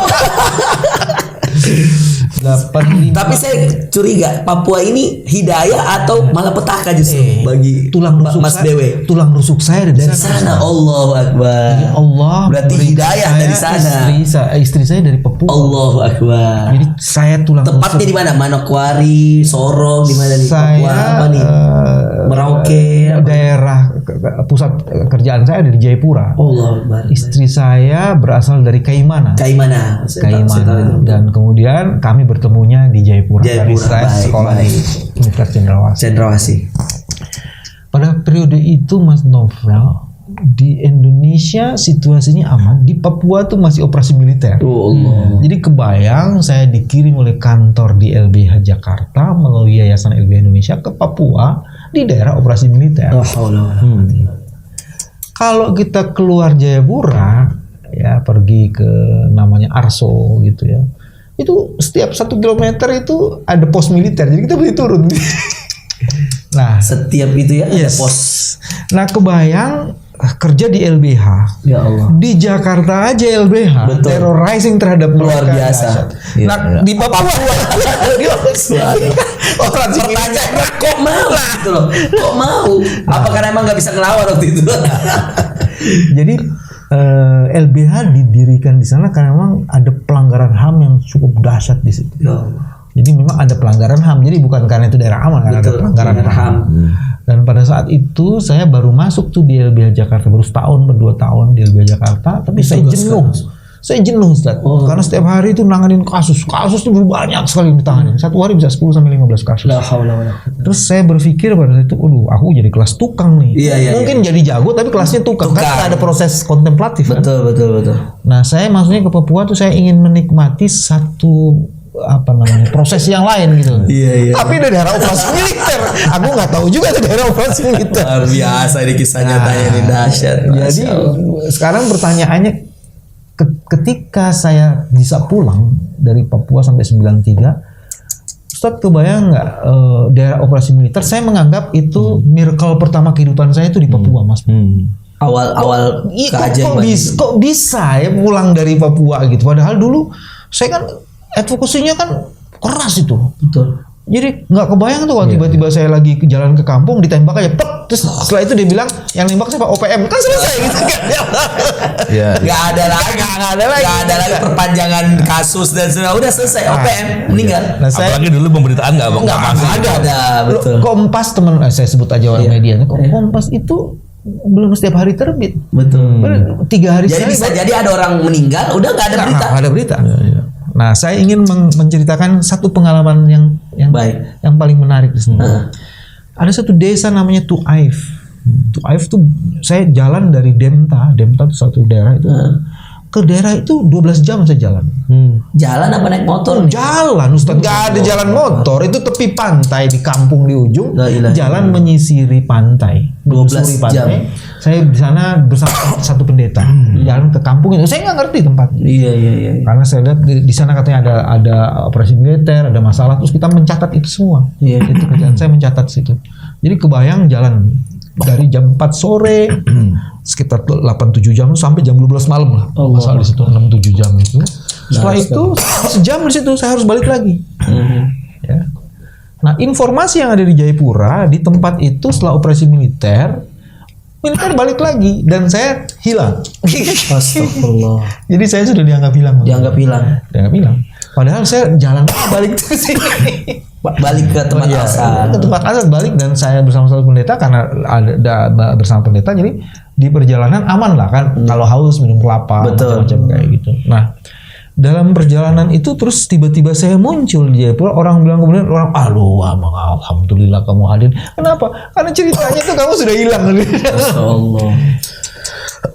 S3: 85.
S1: Tapi saya curiga Papua ini hidayah atau malapetaka justru bagi
S3: tulang rusuk
S1: Mas Dewe.
S3: Tulang rusuk saya dari
S1: sana. Allahu Akbar.
S3: Ya Allah.
S1: Berarti hidayah dari sana.
S3: Istri saya dari Papua.
S1: Allahu Akbar.
S3: Jadi saya tulang
S1: tepatnya di mana? Manokwari, Sorong, di mana di Papua? Apa nih? Merauke.
S3: Daerah pusat kerjaan saya ada di Jayapura.
S1: Allahu Akbar.
S3: Istri saya berasal dari Kaimana. Dan kemudian kami bertemunya di Jayapura. Dari saya sekolah di Universitas
S1: Cendrawasih.
S3: Pada periode itu Mas Novel, di Indonesia situasinya aman, di Papua tuh masih operasi militer. Jadi kebayang saya dikirim oleh kantor di LBH Jakarta melalui Yayasan LBH Indonesia ke Papua di daerah operasi militer. Kalau kita keluar Jayapura ya pergi ke namanya Arso gitu ya. Itu setiap 1 kilometer itu ada pos militer, jadi kita boleh turun. Nah,
S1: setiap itu ya ada pos.
S3: Nah, kebayang kerja di LBH.
S1: Ya Allah.
S3: Di Jakarta aja LBH.
S1: Betul.
S3: Terrorizing terhadap
S1: luar biasa.
S3: Nah, di Papua.
S1: Pertanyaannya kok mau gitu loh. Kok mau? Apa karena emang nggak bisa ngelawan waktu itu?
S3: Jadi LBH didirikan di sana karena memang ada pelanggaran HAM yang cukup dahsyat di situ. Jadi memang ada pelanggaran HAM. Jadi bukan karena itu daerah aman, karena ada pelanggaran HAM. Dan pada saat itu saya baru masuk tuh di LBH Jakarta, baru setahun, 2 tahun di LBH Jakarta. Tapi saya jenuh. Saya jenuh, Ustaz. Karena setiap hari itu nanganin kasus. Kasus itu banyak sekali yang ditangani. Satu hari bisa 10 sampai 15 kasus. Terus saya berpikir pada saat itu, aku jadi kelas tukang nih. Mungkin jadi jago tapi kelasnya tukang. Kan ada proses kontemplatif.
S1: Betul.
S3: Nah, saya maksudnya ke Papua tuh saya ingin menikmati satu proses yang lain gitu. Tapi di daerah operasi militer. Aku nggak tahu juga di daerah operasi militer.
S1: Luar biasa ini kisah nyatanya ini dahsyat.
S3: Jadi sekarang pertanyaannya, ketika saya bisa pulang dari Papua sampai 93, Ustadz kebayang nggak daerah operasi militer? Saya menganggap itu miracle pertama kehidupan saya itu di Papua, Mas.
S1: Awal keajaiban.
S3: Kok bisa ya pulang dari Papua gitu? Padahal dulu saya kan advokasinya kan keras itu. Betul. Jadi nggak kebayang tuh kalau tiba-tiba saya lagi jalan ke kampung ditembak aja, terus setelah itu dia bilang yang nembak siapa? OPM, kan selesai gitu kan?
S1: Nggak ada lagi perpanjangan kasus dan sudah selesai. OPM meninggal.
S2: Nah, apalagi dulu pemberitaan nggak masuk.
S1: Ada betul.
S3: Kompas teman saya sebut aja orang media. Kompas itu belum setiap hari terbit.
S1: Betul.
S3: 3 hari
S1: jadi bisa jadi ada orang meninggal udah nggak ada berita.
S3: Nggak ada berita. Nah, saya ingin menceritakan satu pengalaman yang baik, yang paling menarik di sini. Ada satu desa namanya Tuaif. Tuaif tuh saya jalan dari Demta itu satu daerah itu. Ke daerah itu 12 jam saya jalan.
S1: Jalan apa naik motor?
S3: Jalan, Ustaz. Nggak ada jalan motor. Itu tepi pantai di kampung di ujung. Jalan menyisiri pantai.
S1: 12 jam.
S3: Saya di sana bersama satu pendeta. Jalan ke kampung itu. Saya nggak ngerti tempatnya.
S1: Iya.
S3: Karena saya lihat di sana katanya ada operasi militer, ada masalah. Terus kita mencatat itu semua. Itu kerjaan saya, mencatat situ. Jadi kebayang jalan dari jam 4 sore sekitar 8-7 jam sampai jam 12 malam lah. Masalah di situ 6-7 jam itu. Setelah itu sejam di situ saya harus balik lagi. Ya. Nah, informasi yang ada di Jayapura di tempat itu setelah operasi militer balik lagi dan saya hilang.
S1: Astagfirullah.
S3: Jadi saya sudah dianggap hilang.
S1: Dianggap hilang.
S3: Padahal saya jalan balik ke sini.
S1: Balik ke tempat asal.
S3: Ke tempat asal balik, dan saya bersama satu pendeta karena ada bersama pendeta, jadi di perjalanan aman lah kan. Kalau haus minum kelapa, macam-macam kayak gitu. Nah, dalam perjalanan itu terus tiba-tiba saya muncul di Jayapura. Orang bilang kemudian alhamdulillah kamu hadir. Kenapa? Karena ceritanya tuh kamu sudah hilang.
S1: Allah.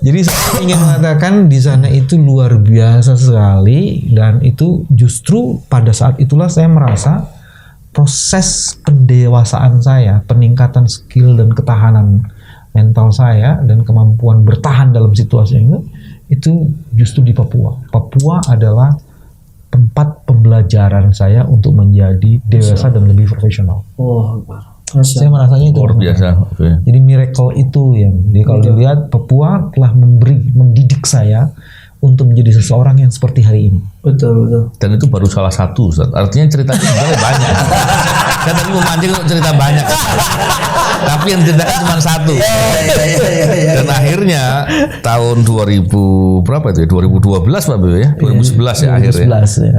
S3: Jadi saya ingin mengatakan di sana itu luar biasa sekali, dan itu justru pada saat itulah saya merasa proses pendewasaan saya, peningkatan skill dan ketahanan mental saya dan kemampuan bertahan dalam situasi itu justru di Papua. Papua adalah tempat pembelajaran saya untuk menjadi dewasa dan lebih profesional. Saya merasanya itu
S2: luar biasa.
S3: Jadi miracle itu yang kalau dilihat Papua telah mendidik saya untuk menjadi seseorang yang seperti hari ini.
S1: Betul.
S2: Dan itu baru salah satu, Ustaz. Artinya ceritanya sebenarnya banyak. Kan tadi memancing untuk cerita banyak. Tapi yang ceritakan cuma satu. Dan akhirnya tahun 2000 berapa itu ya? 2012 Pak Beo ya? 2011 ya akhirnya.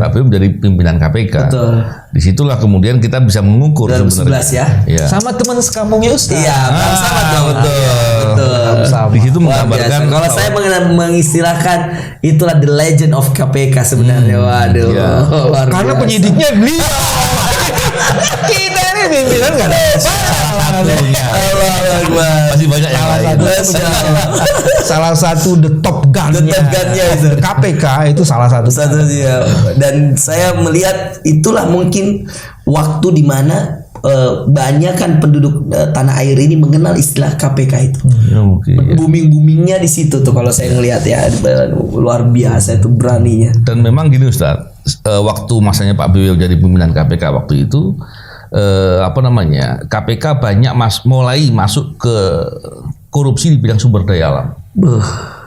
S2: Pak Beo menjadi pimpinan KPK.
S1: Betul.
S2: Disitulah kemudian kita bisa mengukur
S1: 2011 ya.
S3: Sama teman sekampungnya Ustaz.
S1: Iya, sama dong.
S2: Betul. Di situ menggambarkan.
S1: Kalau saya mengistilahkan itulah the legend of KPK sebenarnya. Waduh.
S3: Karena penyidiknya beliau. Kita ini pimpinan kan.
S2: Masih banyak yang lain.
S3: Salah satu the top gun-nya
S1: itu.
S3: KPK itu salah satu.
S1: Dan saya melihat itulah mungkin waktu di mana banyak kan penduduk tanah air ini mengenal istilah KPK itu. Booming-boomingnya di situ tuh kalau saya ngelihat ya, luar biasa itu beraninya.
S2: Dan memang gini Ustaz, waktu masanya Pak Beo jadi pimpinan KPK waktu itu, KPK banyak mulai masuk ke korupsi di bidang sumber daya alam.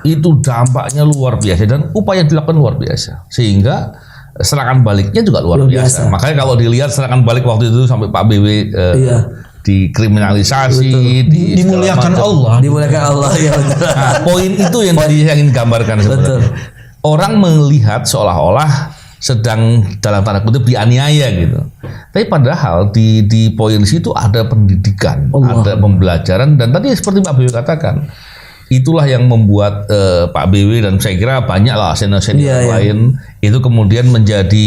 S2: Itu dampaknya luar biasa dan upaya yang dilakukan luar biasa, sehingga serangan baliknya juga luar biasa. Makanya kalau dilihat serangan balik waktu itu sampai Pak BW dikriminalisasi,
S3: dimuliakan Allah.
S1: Dimuliakan Allah ya.
S2: Nah, poin itu yang tadi saya ingin gambarkan sebenarnya. Orang melihat seolah-olah sedang dalam tanda kutip dianiaya gitu. Tapi padahal di poin situ ada pendidikan, ada pembelajaran, dan tadi seperti Pak BW katakan, itulah yang membuat Pak BW dan saya kira banyak lah senior-senior lain itu kemudian menjadi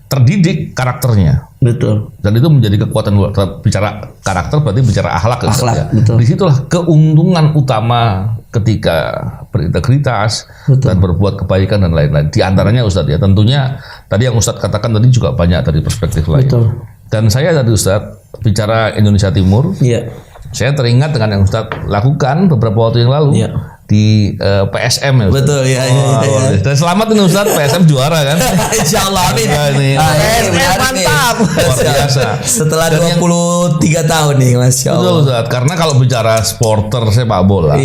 S2: terdidik karakternya.
S1: Betul.
S2: Dan itu menjadi kekuatan. Bicara karakter berarti bicara akhlak.
S1: Betul.
S2: Disitulah keuntungan utama ketika berintegritas dan berbuat kebaikan dan lain-lain. Di antaranya Ustadz ya, tentunya tadi yang Ustadz katakan tadi juga banyak dari perspektif lain.
S1: Betul.
S2: Dan saya tadi Ustadz bicara Indonesia Timur.
S1: Iya.
S2: Saya teringat dengan yang Ustadz lakukan beberapa waktu yang lalu di PSM ya Ustadz.
S1: Betul ya.
S2: Dan selamat ini Ustadz, PSM juara kan.
S1: Insyaallah amin.
S2: PSM
S1: mantap.
S2: Luar biasa.
S1: Setelah 23 tahun nih Masya Allah.
S2: Betul Ustadz, karena kalau bicara supporter sepak bola,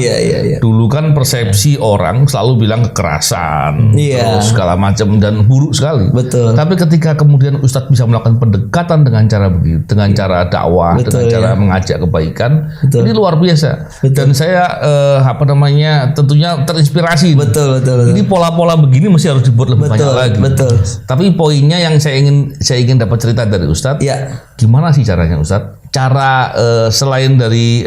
S2: dulu kan persepsi orang selalu bilang kekerasan, terus segala macam dan buruk sekali.
S1: Betul.
S2: Tapi ketika kemudian Ustadz bisa melakukan pendekatan dengan cara begitu, dengan cara dakwah, dengan cara mengajak kebaikan, ini luar biasa. Dan saya tentunya terinspirasi.
S1: Betul.
S2: Ini pola-pola begini mesti harus dibuat lebih banyak lagi.
S1: Betul.
S2: Tapi poinnya yang saya ingin dapat cerita dari Ustadz, gimana sih caranya Ustadz? Cara selain dari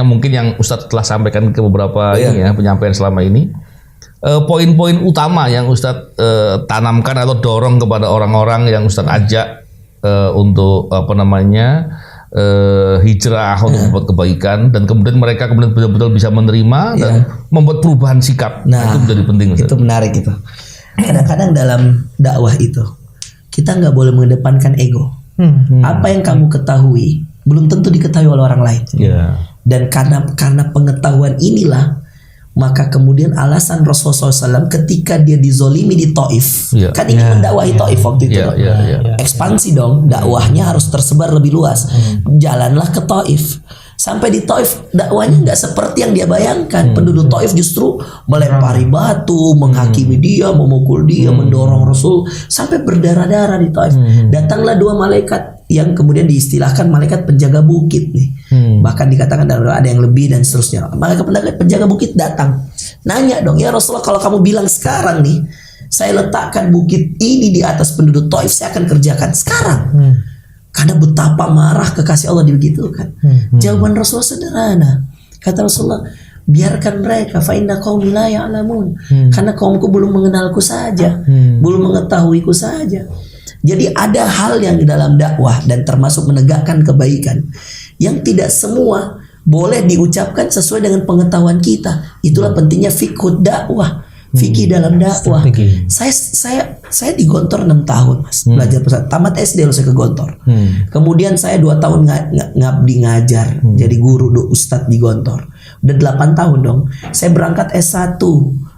S2: mungkin yang Ustadz telah sampaikan ke beberapa penyampaian selama ini, poin-poin utama yang Ustadz tanamkan atau dorong kepada orang-orang yang Ustadz ajak untuk hijrah untuk membuat kebaikan, dan kemudian mereka betul-betul bisa menerima dan membuat perubahan sikap. Nah, itu menjadi penting Ustaz.
S1: Itu menarik itu. Kadang-kadang dalam dakwah itu kita nggak boleh mengedepankan ego. Apa yang kamu ketahui belum tentu diketahui oleh orang lain. Dan karena pengetahuan inilah maka kemudian alasan Rasulullah SAW ketika dia dizolimi di Taif, kan ingin mendakwahi Taif waktu itu, ekspansi dong, dakwahnya harus tersebar lebih luas. Jalanlah ke Taif. Sampai di Taif dakwahnya nggak seperti yang dia bayangkan. Penduduk Taif justru melempari batu, menghakimi dia, memukul dia, mendorong Rasul sampai berdarah-darah di Taif. Datanglah dua malaikat yang kemudian diistilahkan malaikat penjaga bukit nih. Bahkan dikatakan ada yang lebih dan seterusnya. Malaikat penjaga bukit datang, nanya dong, ya Rasulullah, kalau kamu bilang sekarang nih saya letakkan bukit ini di atas penduduk Taif, saya akan kerjakan sekarang. Karena betapa marah kekasih Allah dibegitukan. Jawaban Rasulullah sederhana. Kata Rasulullah, biarkan mereka, fa inna qaumi la ya'lamun. Karena kaumku belum mengenalku saja, belum mengetahuiku saja. Jadi ada hal yang di dalam dakwah dan termasuk menegakkan kebaikan yang tidak semua boleh diucapkan sesuai dengan pengetahuan kita. Itulah pentingnya fiqhud dakwah. fikih dalam dakwah. Saya di Gontor 6 tahun Mas, belajar pesantren. Tamat SD loh saya ke Gontor. Kemudian saya 2 tahun ngabdi ngajar, jadi guru ustadz di Gontor. Udah 8 tahun dong. Saya berangkat S1,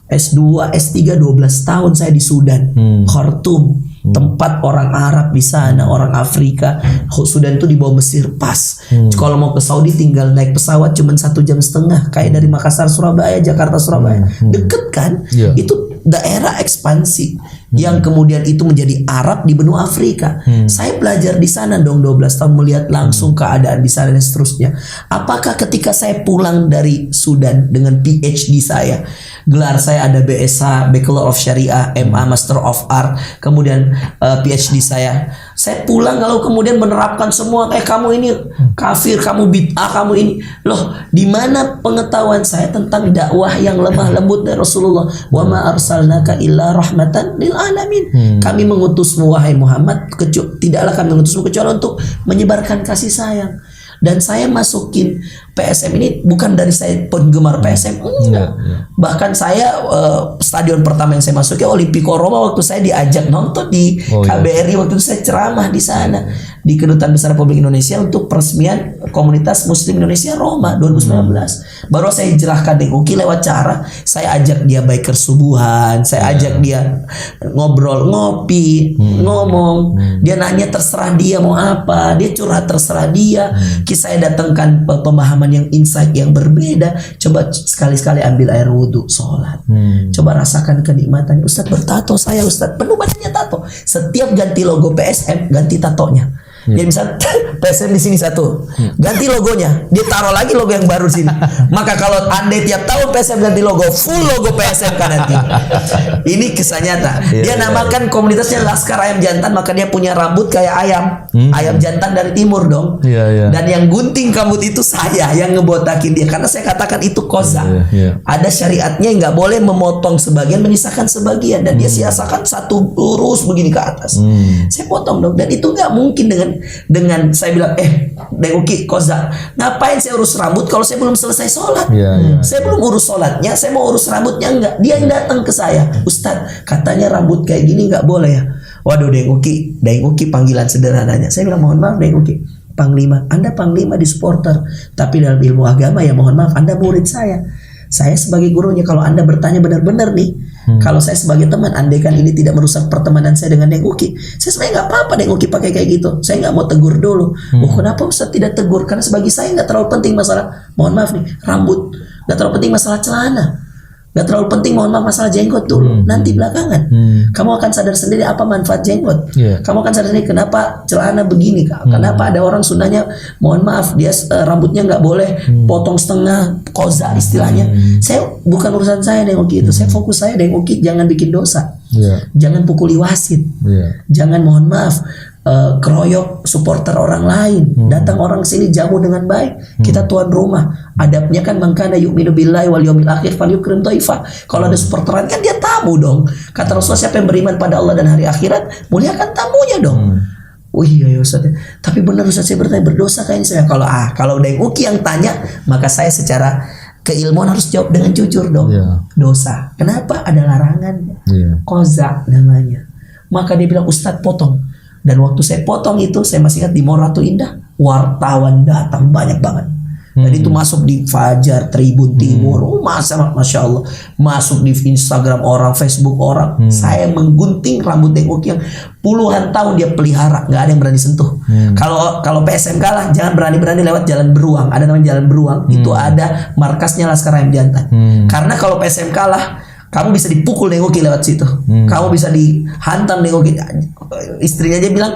S1: S2, S3 12 tahun saya di Sudan, Khartoum. Tempat orang Arab di sana, orang Afrika. Sudan itu di bawah Mesir pas. Kalau mau ke Saudi tinggal naik pesawat cuman 1,5 jam, kayak dari Makassar Surabaya, Jakarta Surabaya. Deket kan? Itu daerah ekspansi yang kemudian itu menjadi Arab di benua Afrika. Saya belajar di sana dong 12 tahun, melihat langsung keadaan di sana dan seterusnya. Apakah ketika saya pulang dari Sudan dengan PhD saya, gelar saya ada BSH, Bachelor of Syariah, MA, Master of Art, kemudian PhD saya pulang lalu kemudian menerapkan semua, kamu ini kafir, kamu bid'ah, kamu ini, loh di mana pengetahuan saya tentang dakwah yang lemah lembut dari Rasulullah? Wa ma arsalnaka illa rahmatan lil alamin. Kami mengutusmu wahai Muhammad, tidaklah kami mengutusmu kecuali untuk menyebarkan kasih sayang. Dan saya masukin PSM ini bukan dari saya penggemar PSM, enggak. Bahkan saya stadion pertama yang saya masuki Olimpico Roma, waktu saya diajak nonton di KBRI, waktu itu saya ceramah di sana di Kedutaan Besar Republik Indonesia untuk peresmian komunitas Muslim Indonesia Roma 2019. Baru saya jelaskan Uki lewat cara saya ajak dia biker subuhan, saya ajak dia ngobrol, ngopi, ngomong, dia nanya terserah dia mau apa, dia curhat terserah dia. Saya datangkan pemahaman yang insight yang berbeda. Coba sekali-sekali ambil air wudhu, sholat. Coba rasakan kenikmatannya. Ustadz bertato saya, Ustadz penuh badannya tato. Setiap ganti logo PSM, ganti tatonya. Jadi misal PSM di sini satu, ganti logonya, dia taruh lagi logo yang baru sini. Maka kalau andai tiap tahun PSM ganti logo, full logo PSM kan nanti. Ini kisah nyata. Dia namakan komunitasnya Laskar Ayam Jantan, maka dia punya rambut kayak ayam jantan dari timur dong. Dan yang gunting rambut itu saya yang ngebotakin dia, karena saya katakan itu koza. Ada syariatnya, nggak boleh memotong sebagian menyisakan sebagian, dan dia siasakan satu lurus begini ke atas. Saya potong dong, dan itu nggak mungkin dengan saya bilang Deng Uki koza, ngapain saya urus rambut kalau saya belum selesai sholat? Saya belum urus sholatnya, saya mau urus rambutnya enggak. Dia yang datang ke saya, Ustadz katanya rambut kayak gini nggak boleh ya. Waduh Deng Uki panggilan sederhananya. Saya bilang mohon maaf Deng Uki, Panglima, Anda Panglima di supporter, tapi dalam ilmu agama ya mohon maaf Anda murid saya. Saya sebagai gurunya, kalau Anda bertanya benar-benar nih, kalau saya sebagai teman, andaikan ini tidak merusak pertemanan saya dengan Deng Uki, saya sebenarnya nggak apa-apa Deng Uki pakai kayak gitu. Saya nggak mau tegur dulu. Kenapa Ustaz tidak tegur? Karena sebagai saya nggak terlalu penting masalah, mohon maaf nih, rambut, nggak terlalu penting masalah celana, nggak terlalu penting mohon maaf masalah jenggot dulu. Nanti belakangan kamu akan sadar sendiri apa manfaat jenggot. Kamu akan sadar sendiri kenapa celana begini, kenapa ada orang sunnahnya mohon maaf dia rambutnya nggak boleh potong setengah, koza istilahnya. Saya bukan urusan saya Deng Uki itu. Saya fokus saya Deng Uki jangan bikin dosa, jangan pukuli wasit, jangan mohon maaf keroyok supporter orang lain. Datang orang sini jamu dengan baik, kita tuan rumah. Adabnya kan mangkana yu'minu billahi wal yawmil akhir falyukrim dhaifa. Kalau ada supporteran kan dia tamu dong. Kata Rasulullah, siapa yang beriman pada Allah dan hari akhirat, muliakan tamunya dong. Oh iya ya Ustaz, tapi benar Ustaz, saya bertanya berdosa kayaknya saya. Kalau Deng Uki yang tanya, maka saya secara keilmuan harus jawab dengan jujur dong. Dosa. Kenapa? Ada larangan. Koza namanya. Maka dia bilang Ustadz potong. Dan waktu saya potong itu, saya masih ingat di Moratu Indah, wartawan datang banyak banget. Dan itu masuk di Fajar, Tribun Timur, Masya Allah, masuk di Instagram orang, Facebook orang. Saya menggunting rambut Deng Uki yang puluhan tahun dia pelihara, nggak ada yang berani sentuh. Kalau PSM kalah, jangan berani-berani lewat Jalan Beruang. Ada namanya Jalan Beruang, itu ada markasnya Laskar Ayam Jantan. Karena kalau PSM kalah, kamu bisa dipukul Deng Uki lewat situ. Kamu bisa dihantam Deng Uki. Istrinya aja bilang,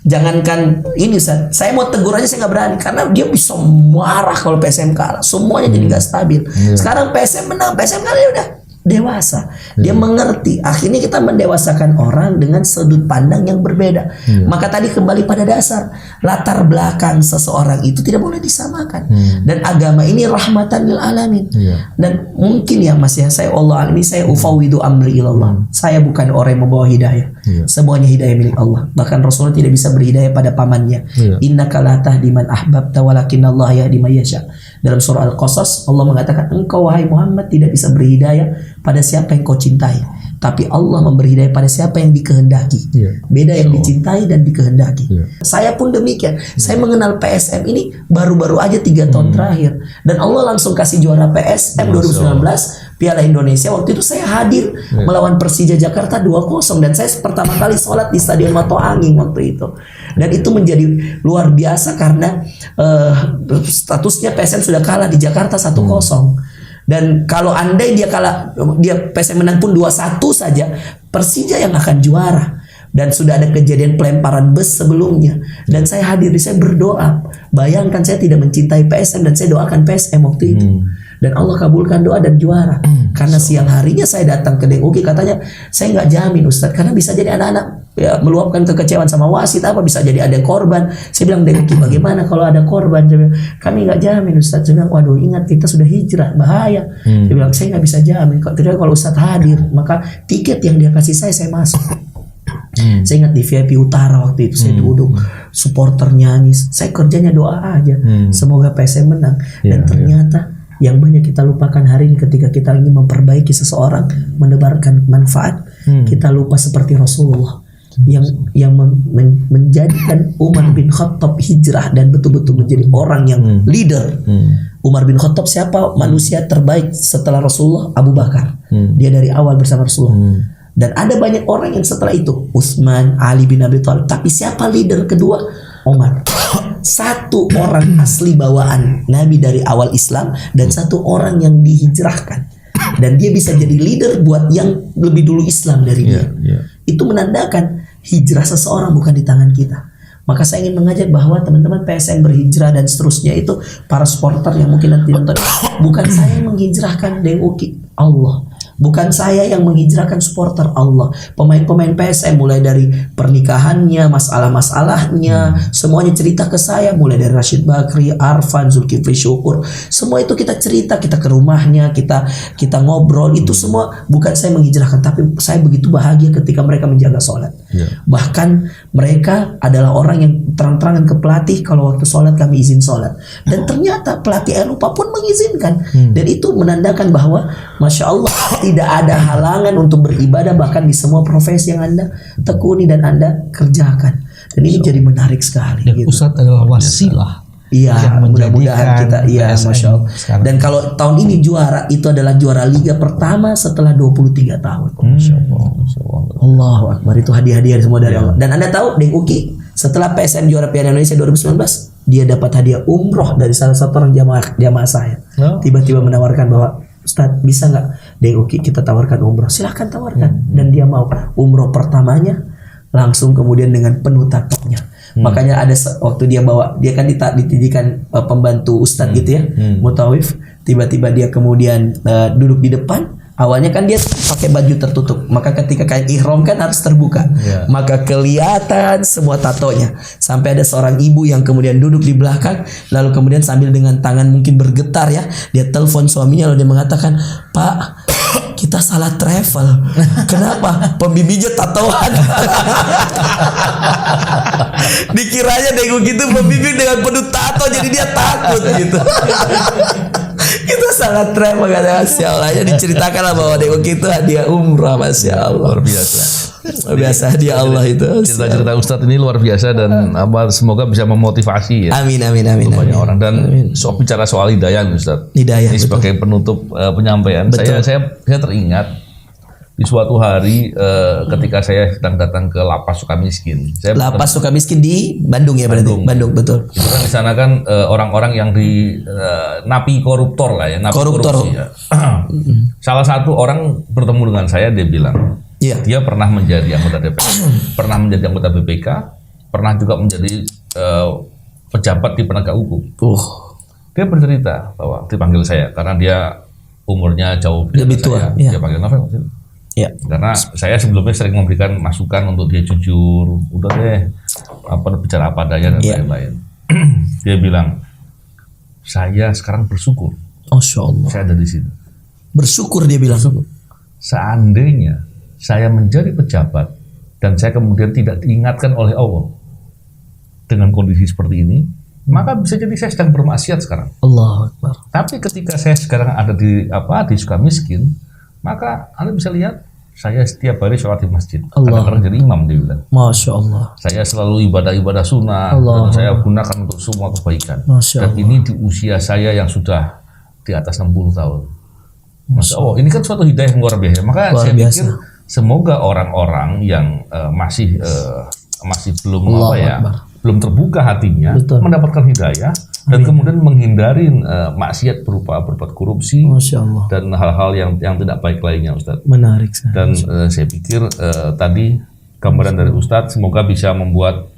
S1: jangankan ini Ustaz, saya mau tegur aja saya nggak berani, karena dia bisa marah kalau PSM kalah. Semuanya jadi nggak stabil. Sekarang PSM menang, PSM kalah, ya udah dewasa. Dia mengerti. Akhirnya kita mendewasakan orang dengan sudut pandang yang berbeda. Maka tadi kembali pada dasar, latar belakang seseorang itu tidak boleh disamakan. Dan agama ini rahmatan lil alamin. Dan mungkin ya Mas ya, saya Allah ini saya ufawwidu amri ilallah. Saya bukan orang yang membawa hidayah. Semuanya hidayah milik Allah. Bahkan Rasulullah tidak bisa berhidayah pada pamannya. Innaka la tahdi man ahbabta walakinnallaha yahdi man yasha. Dalam surah Al-Qasas Allah mengatakan, engkau wahai Muhammad tidak bisa beri hidayah pada siapa yang kau cintai, tapi Allah memberi hidayah pada siapa yang dikehendaki. Beda yang dicintai dan dikehendaki. Saya pun demikian. Saya mengenal PSM ini baru-baru aja 3 tahun terakhir, dan Allah langsung kasih juara PSM 2019 Piala Indonesia. Waktu itu saya hadir melawan Persija Jakarta 2-0, dan saya pertama kali sholat di Stadion Mato Anging waktu itu. Dan itu menjadi luar biasa karena statusnya PSM sudah kalah di Jakarta 1-0. Dan kalau andai dia PSM menang pun 2-1 saja, Persija yang akan juara. Dan sudah ada kejadian pelemparan bus sebelumnya, dan saya hadir, saya berdoa. Bayangkan, saya tidak mencintai PSM dan saya doakan PSM waktu itu. Dan Allah kabulkan doa dan juara. Karena siang harinya saya datang ke DUG, katanya saya nggak jamin Ustadz, karena bisa jadi anak-anak meluapkan kekecewaan sama wasit, apa bisa jadi ada korban. Saya bilang, DUG bagaimana kalau ada korban? Saya bilang, kami nggak jamin Ustadz. Saya bilang, waduh, ingat kita sudah hijrah, bahaya. Saya bilang, saya nggak bisa jamin. Kalau Ustadz hadir, maka tiket yang dia kasih saya masuk. Saya ingat di VIP Utara waktu itu saya duduk, supporter nyanyi, saya kerjanya doa aja, semoga PSM menang. Dan ternyata yang banyak kita lupakan hari ini ketika kita ingin memperbaiki seseorang, menebarkan manfaat, kita lupa seperti Rasulullah yang menjadikan Umar bin Khattab hijrah dan betul-betul menjadi orang yang leader. Umar bin Khattab siapa? Manusia terbaik setelah Rasulullah, Abu Bakar. Dia dari awal bersama Rasulullah. Dan ada banyak orang yang setelah itu, Utsman, Ali bin Abi Thalib. Tapi siapa leader kedua? Umar. Satu orang asli bawaan Nabi dari awal Islam, dan satu orang yang dihijrahkan. Dan dia bisa jadi leader buat yang lebih dulu Islam dari dia. Itu menandakan hijrah seseorang bukan di tangan kita. Maka saya ingin mengajak bahwa teman-teman PSM berhijrah dan seterusnya itu, para supporter yang mungkin nanti nonton, bukan saya yang menghijrahkan DUG, Allah. Bukan saya yang menghijrahkan supporter, Allah. Pemain-pemain PSM mulai dari pernikahannya, masalah-masalahnya, semuanya cerita ke saya. Mulai dari Rashid Bakri, Arfan, Zulkifli Syukur, semua itu kita cerita, kita ke rumahnya, kita ngobrol. Itu semua bukan saya menghijrahkan, tapi saya begitu bahagia ketika mereka menjaga sholat. Bahkan mereka adalah orang yang terang-terangan ke pelatih, kalau waktu sholat kami izin sholat. Dan ternyata pelatih Eropa pun mengizinkan. Dan itu menandakan bahwa Masya Allah, tidak ada halangan untuk beribadah bahkan di semua profesi yang Anda tekuni dan Anda kerjakan. Dan ini jadi menarik sekali.
S3: Dan
S1: gitu.
S3: Ustadz adalah wasilah.
S1: Iya, mudah-mudahan kita, iya, Masya Allah.
S3: Sekarang.
S1: Dan kalau tahun ini juara, itu adalah juara liga pertama setelah 23 tahun. Masya Allah. Allahu Akbar, itu hadiah-hadiah semua dari Allah. Dan Anda tahu, DUG setelah PSM juara Piala Indonesia 2019, dia dapat hadiah umroh dari salah satu orang jamaah saya. Tiba-tiba menawarkan bahwa, Ustadz, bisa nggak DUG kita tawarkan umroh? Silahkan tawarkan. Dan dia mau. Umroh pertamanya langsung kemudian dengan penuh tatoknya. Makanya ada waktu dia bawa, dia kan ditdidikan pembantu Ustadz gitu ya, mutawif. Tiba-tiba dia kemudian duduk di depan. Awalnya kan dia pakai baju tertutup, maka ketika kain ihram kan harus terbuka, maka kelihatan semua tatonya. Sampai ada seorang ibu yang kemudian duduk di belakang, lalu kemudian sambil dengan tangan mungkin bergetar ya, dia telepon suaminya lalu dia mengatakan, Pak, kita salah travel. Kenapa? Pembimbingnya tatoan. Dikiranya DUG gitu pembimbing dengan penuh tato, jadi dia takut gitu. Kita sangat travel, kata Masya Allah. Ya diceritakan lah bahwa DUG itu hadiah umrah, Masya Allah.
S2: Luar biasa.
S1: Luar biasa hadiah Allah itu.
S2: Cerita-cerita Ustadz ini luar biasa dan semoga bisa memotivasi ya.
S1: Amin.
S2: Banyak orang. Dan bicara soal hidayah Ustadz.
S1: Hidayah.
S2: Ini sebagai penutup penyampaian. Saya teringat di suatu hari ketika saya sedang datang ke Lapas Sukamiskin.
S1: Lapas Sukamiskin di Bandung ya berarti? Bandung, betul.
S2: Itu kan di sana kan orang-orang yang di napi koruptor lah ya, napi korupsi ya. Salah satu orang bertemu dengan saya, dia bilang, dia pernah menjadi anggota DPR, pernah menjadi anggota BPK, pernah juga menjadi pejabat di penegak hukum. Dia bercerita bahwa dipanggil saya karena dia umurnya jauh lebih tua. Dia panggil Novel. Karena saya sebelumnya sering memberikan masukan untuk dia jujur, udah deh, bicara apa adanya dan lain-lain. Dia bilang, saya sekarang bersyukur.
S1: Masya Allah.
S2: Saya ada di sini.
S1: Bersyukur, dia bilang.
S2: Seandainya saya menjadi pejabat dan saya kemudian tidak diingatkan oleh Allah dengan kondisi seperti ini, maka bisa jadi saya sedang bermaksiat sekarang.
S1: Allahu Akbar.
S2: Tapi ketika saya sekarang ada di Sukamiskin, maka Anda bisa lihat saya setiap hari sholat di masjid. Kadang-kadang jadi imam dia bilang.
S1: Masya Allah.
S2: Saya selalu ibadah sunnah dan saya gunakan untuk semua kebaikan. Dan ini di usia saya yang sudah di atas 60 tahun. Masya Allah. Ini kan suatu hidayah yang luar biasa. Maka saya pikir semoga orang-orang yang masih belum belum terbuka hatinya, mendapatkan hidayah dan kemudian menghindari maksiat berupa berbuat korupsi dan hal-hal yang tidak baik lainnya, Ustadz.
S1: Menarik.
S2: Dan saya pikir tadi gambaran dari Ustadz semoga bisa membuat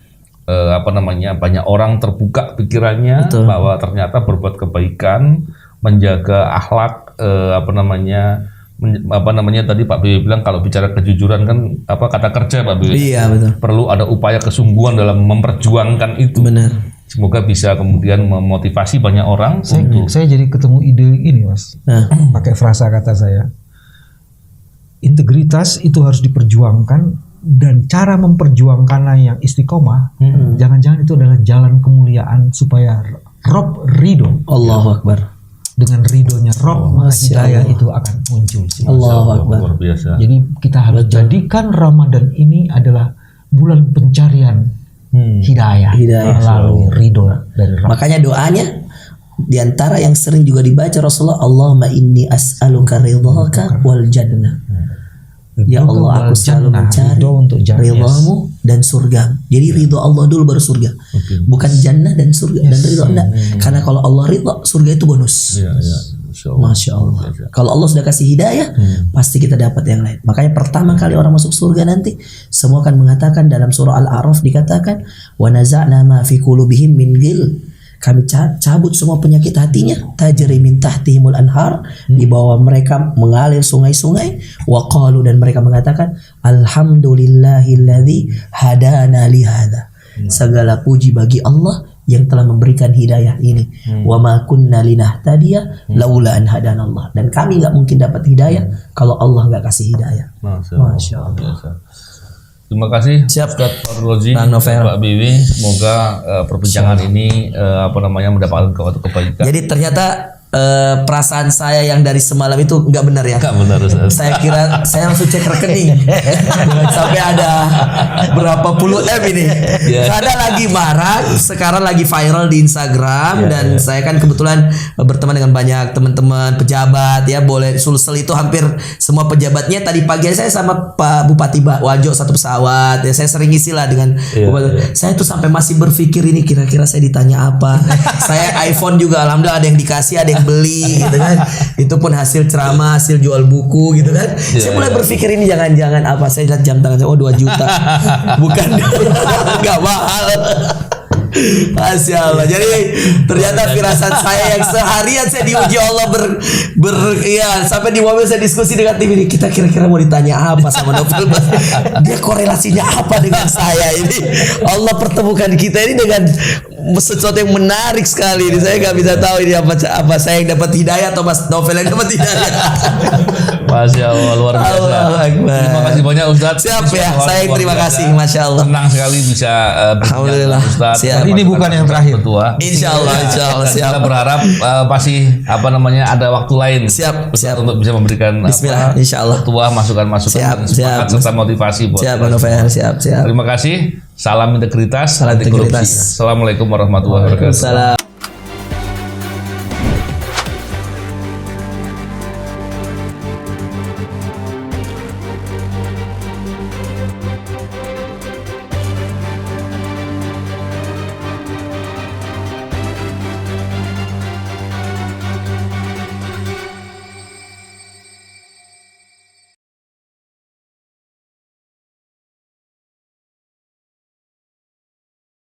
S2: banyak orang terbuka pikirannya bahwa ternyata berbuat kebaikan, menjaga akhlak, tadi Pak Bibi bilang kalau bicara kejujuran kan kata kerja Pak Bibi.
S1: Iya, betul.
S2: Perlu ada upaya kesungguhan dalam memperjuangkan itu.
S1: Benar.
S2: Semoga bisa kemudian memotivasi banyak orang.
S3: Saya jadi ketemu ide ini, Mas. Pakai frasa kata saya. Integritas itu harus diperjuangkan dan cara memperjuangkannya yang istiqomah. Jangan-jangan itu adalah jalan kemuliaan supaya Rob ridho.
S1: Allahu Akbar.
S3: Dengan ridhonya Rob, maka hidayah itu akan muncul.
S1: Allahu Akbar.
S2: Luar biasa.
S3: Jadi kita harus jadikan Ramadan ini adalah bulan pencarian hidayah melalui ridho dari Rob.
S1: Makanya doanya di antara yang sering juga dibaca Rasulullah, Allahumma inni as'aluka ridhaka wal jannah. Ya Allah, aku selalu mencari ridhamu dan surga. Jadi ridho Allah dulu baru surga. Bukan jannah dan surga dan ridho enggak. Karena kalau Allah ridho, surga itu bonus. Masya Allah. Kalau Allah sudah kasih hidayah, pasti kita dapat yang lain. Makanya pertama kali orang masuk surga nanti, semua akan mengatakan dalam surah Al-A'raf dikatakan, wa naza'na ma fi qulubihim min ghil. Kami cabut semua penyakit hatinya, tajri min tahtihimul anhar, di bawah mereka mengalir sungai-sungai, wa qalu, dan mereka mengatakan alhamdulillahilladzi hadana li hadza. Segala puji bagi Allah yang telah memberikan hidayah ini. Wa ma kunna linahtadiya laula an hadanallah. Dan kami enggak mungkin dapat hidayah kalau Allah enggak kasih hidayah. Masya Allah.
S2: Terima kasih Ustadz Fardul Rozi, Pak Bibi. Semoga perbincangan ini mendapatkan kebaikan.
S1: Jadi ternyata perasaan saya yang dari semalam itu nggak benar ya?
S2: Nggak benar, Ustaz.
S1: Saya kira saya langsung cek rekening sampai ada berapa puluh M ini. Karena lagi marak, sekarang lagi viral di Instagram dan saya kan kebetulan berteman dengan banyak teman-teman pejabat ya. Boleh Sulsel itu hampir semua pejabatnya. Tadi pagi saya sama Pak Bupati Wajo satu pesawat ya. Saya sering isi lah dengan Bupati. Saya tuh sampai masih berpikir ini kira-kira saya ditanya apa. Saya iPhone juga alhamdulillah ada yang dikasih, ada yang beli gitu kan. Itu pun hasil ceramah, hasil jual buku gitu kan. Saya mulai berpikir ini jangan-jangan apa. Saya lihat jam tangan saya, 2 juta. Bukan enggak mahal. Masya Allah. Jadi ternyata firasat saya yang seharian saya diuji Allah sampai di mobil saya diskusi dengan tim ini, kita kira-kira mau ditanya apa sama Novel, dia korelasinya apa dengan saya ini. Allah pertemukan kita ini dengan sesuatu yang menarik sekali ini. Saya nggak bisa tahu ini apa saya yang dapat hidayah atau Mas Novel yang dapat hidayah.
S2: Masya Allah, luar biasa. Terima kasih banyak Ustadz.
S1: Siap ya, saya terima kasih. Masya Allah.
S2: Senang sekali bisa
S1: alhamdulillah
S2: Ustadz.
S1: Siap.
S3: Ini bukan yang terakhir.
S1: Insya Allah siap.
S2: Kita berharap pasti ada waktu lain.
S1: Siap
S2: untuk bisa memberikan
S1: Bismillah, insya Allah.
S2: masukan semangat serta motivasi buat.
S1: Siap, Novel. Siap.
S2: Terima kasih. Salam integritas, anti korupsi. Assalamualaikum warahmatullahi wabarakatuh.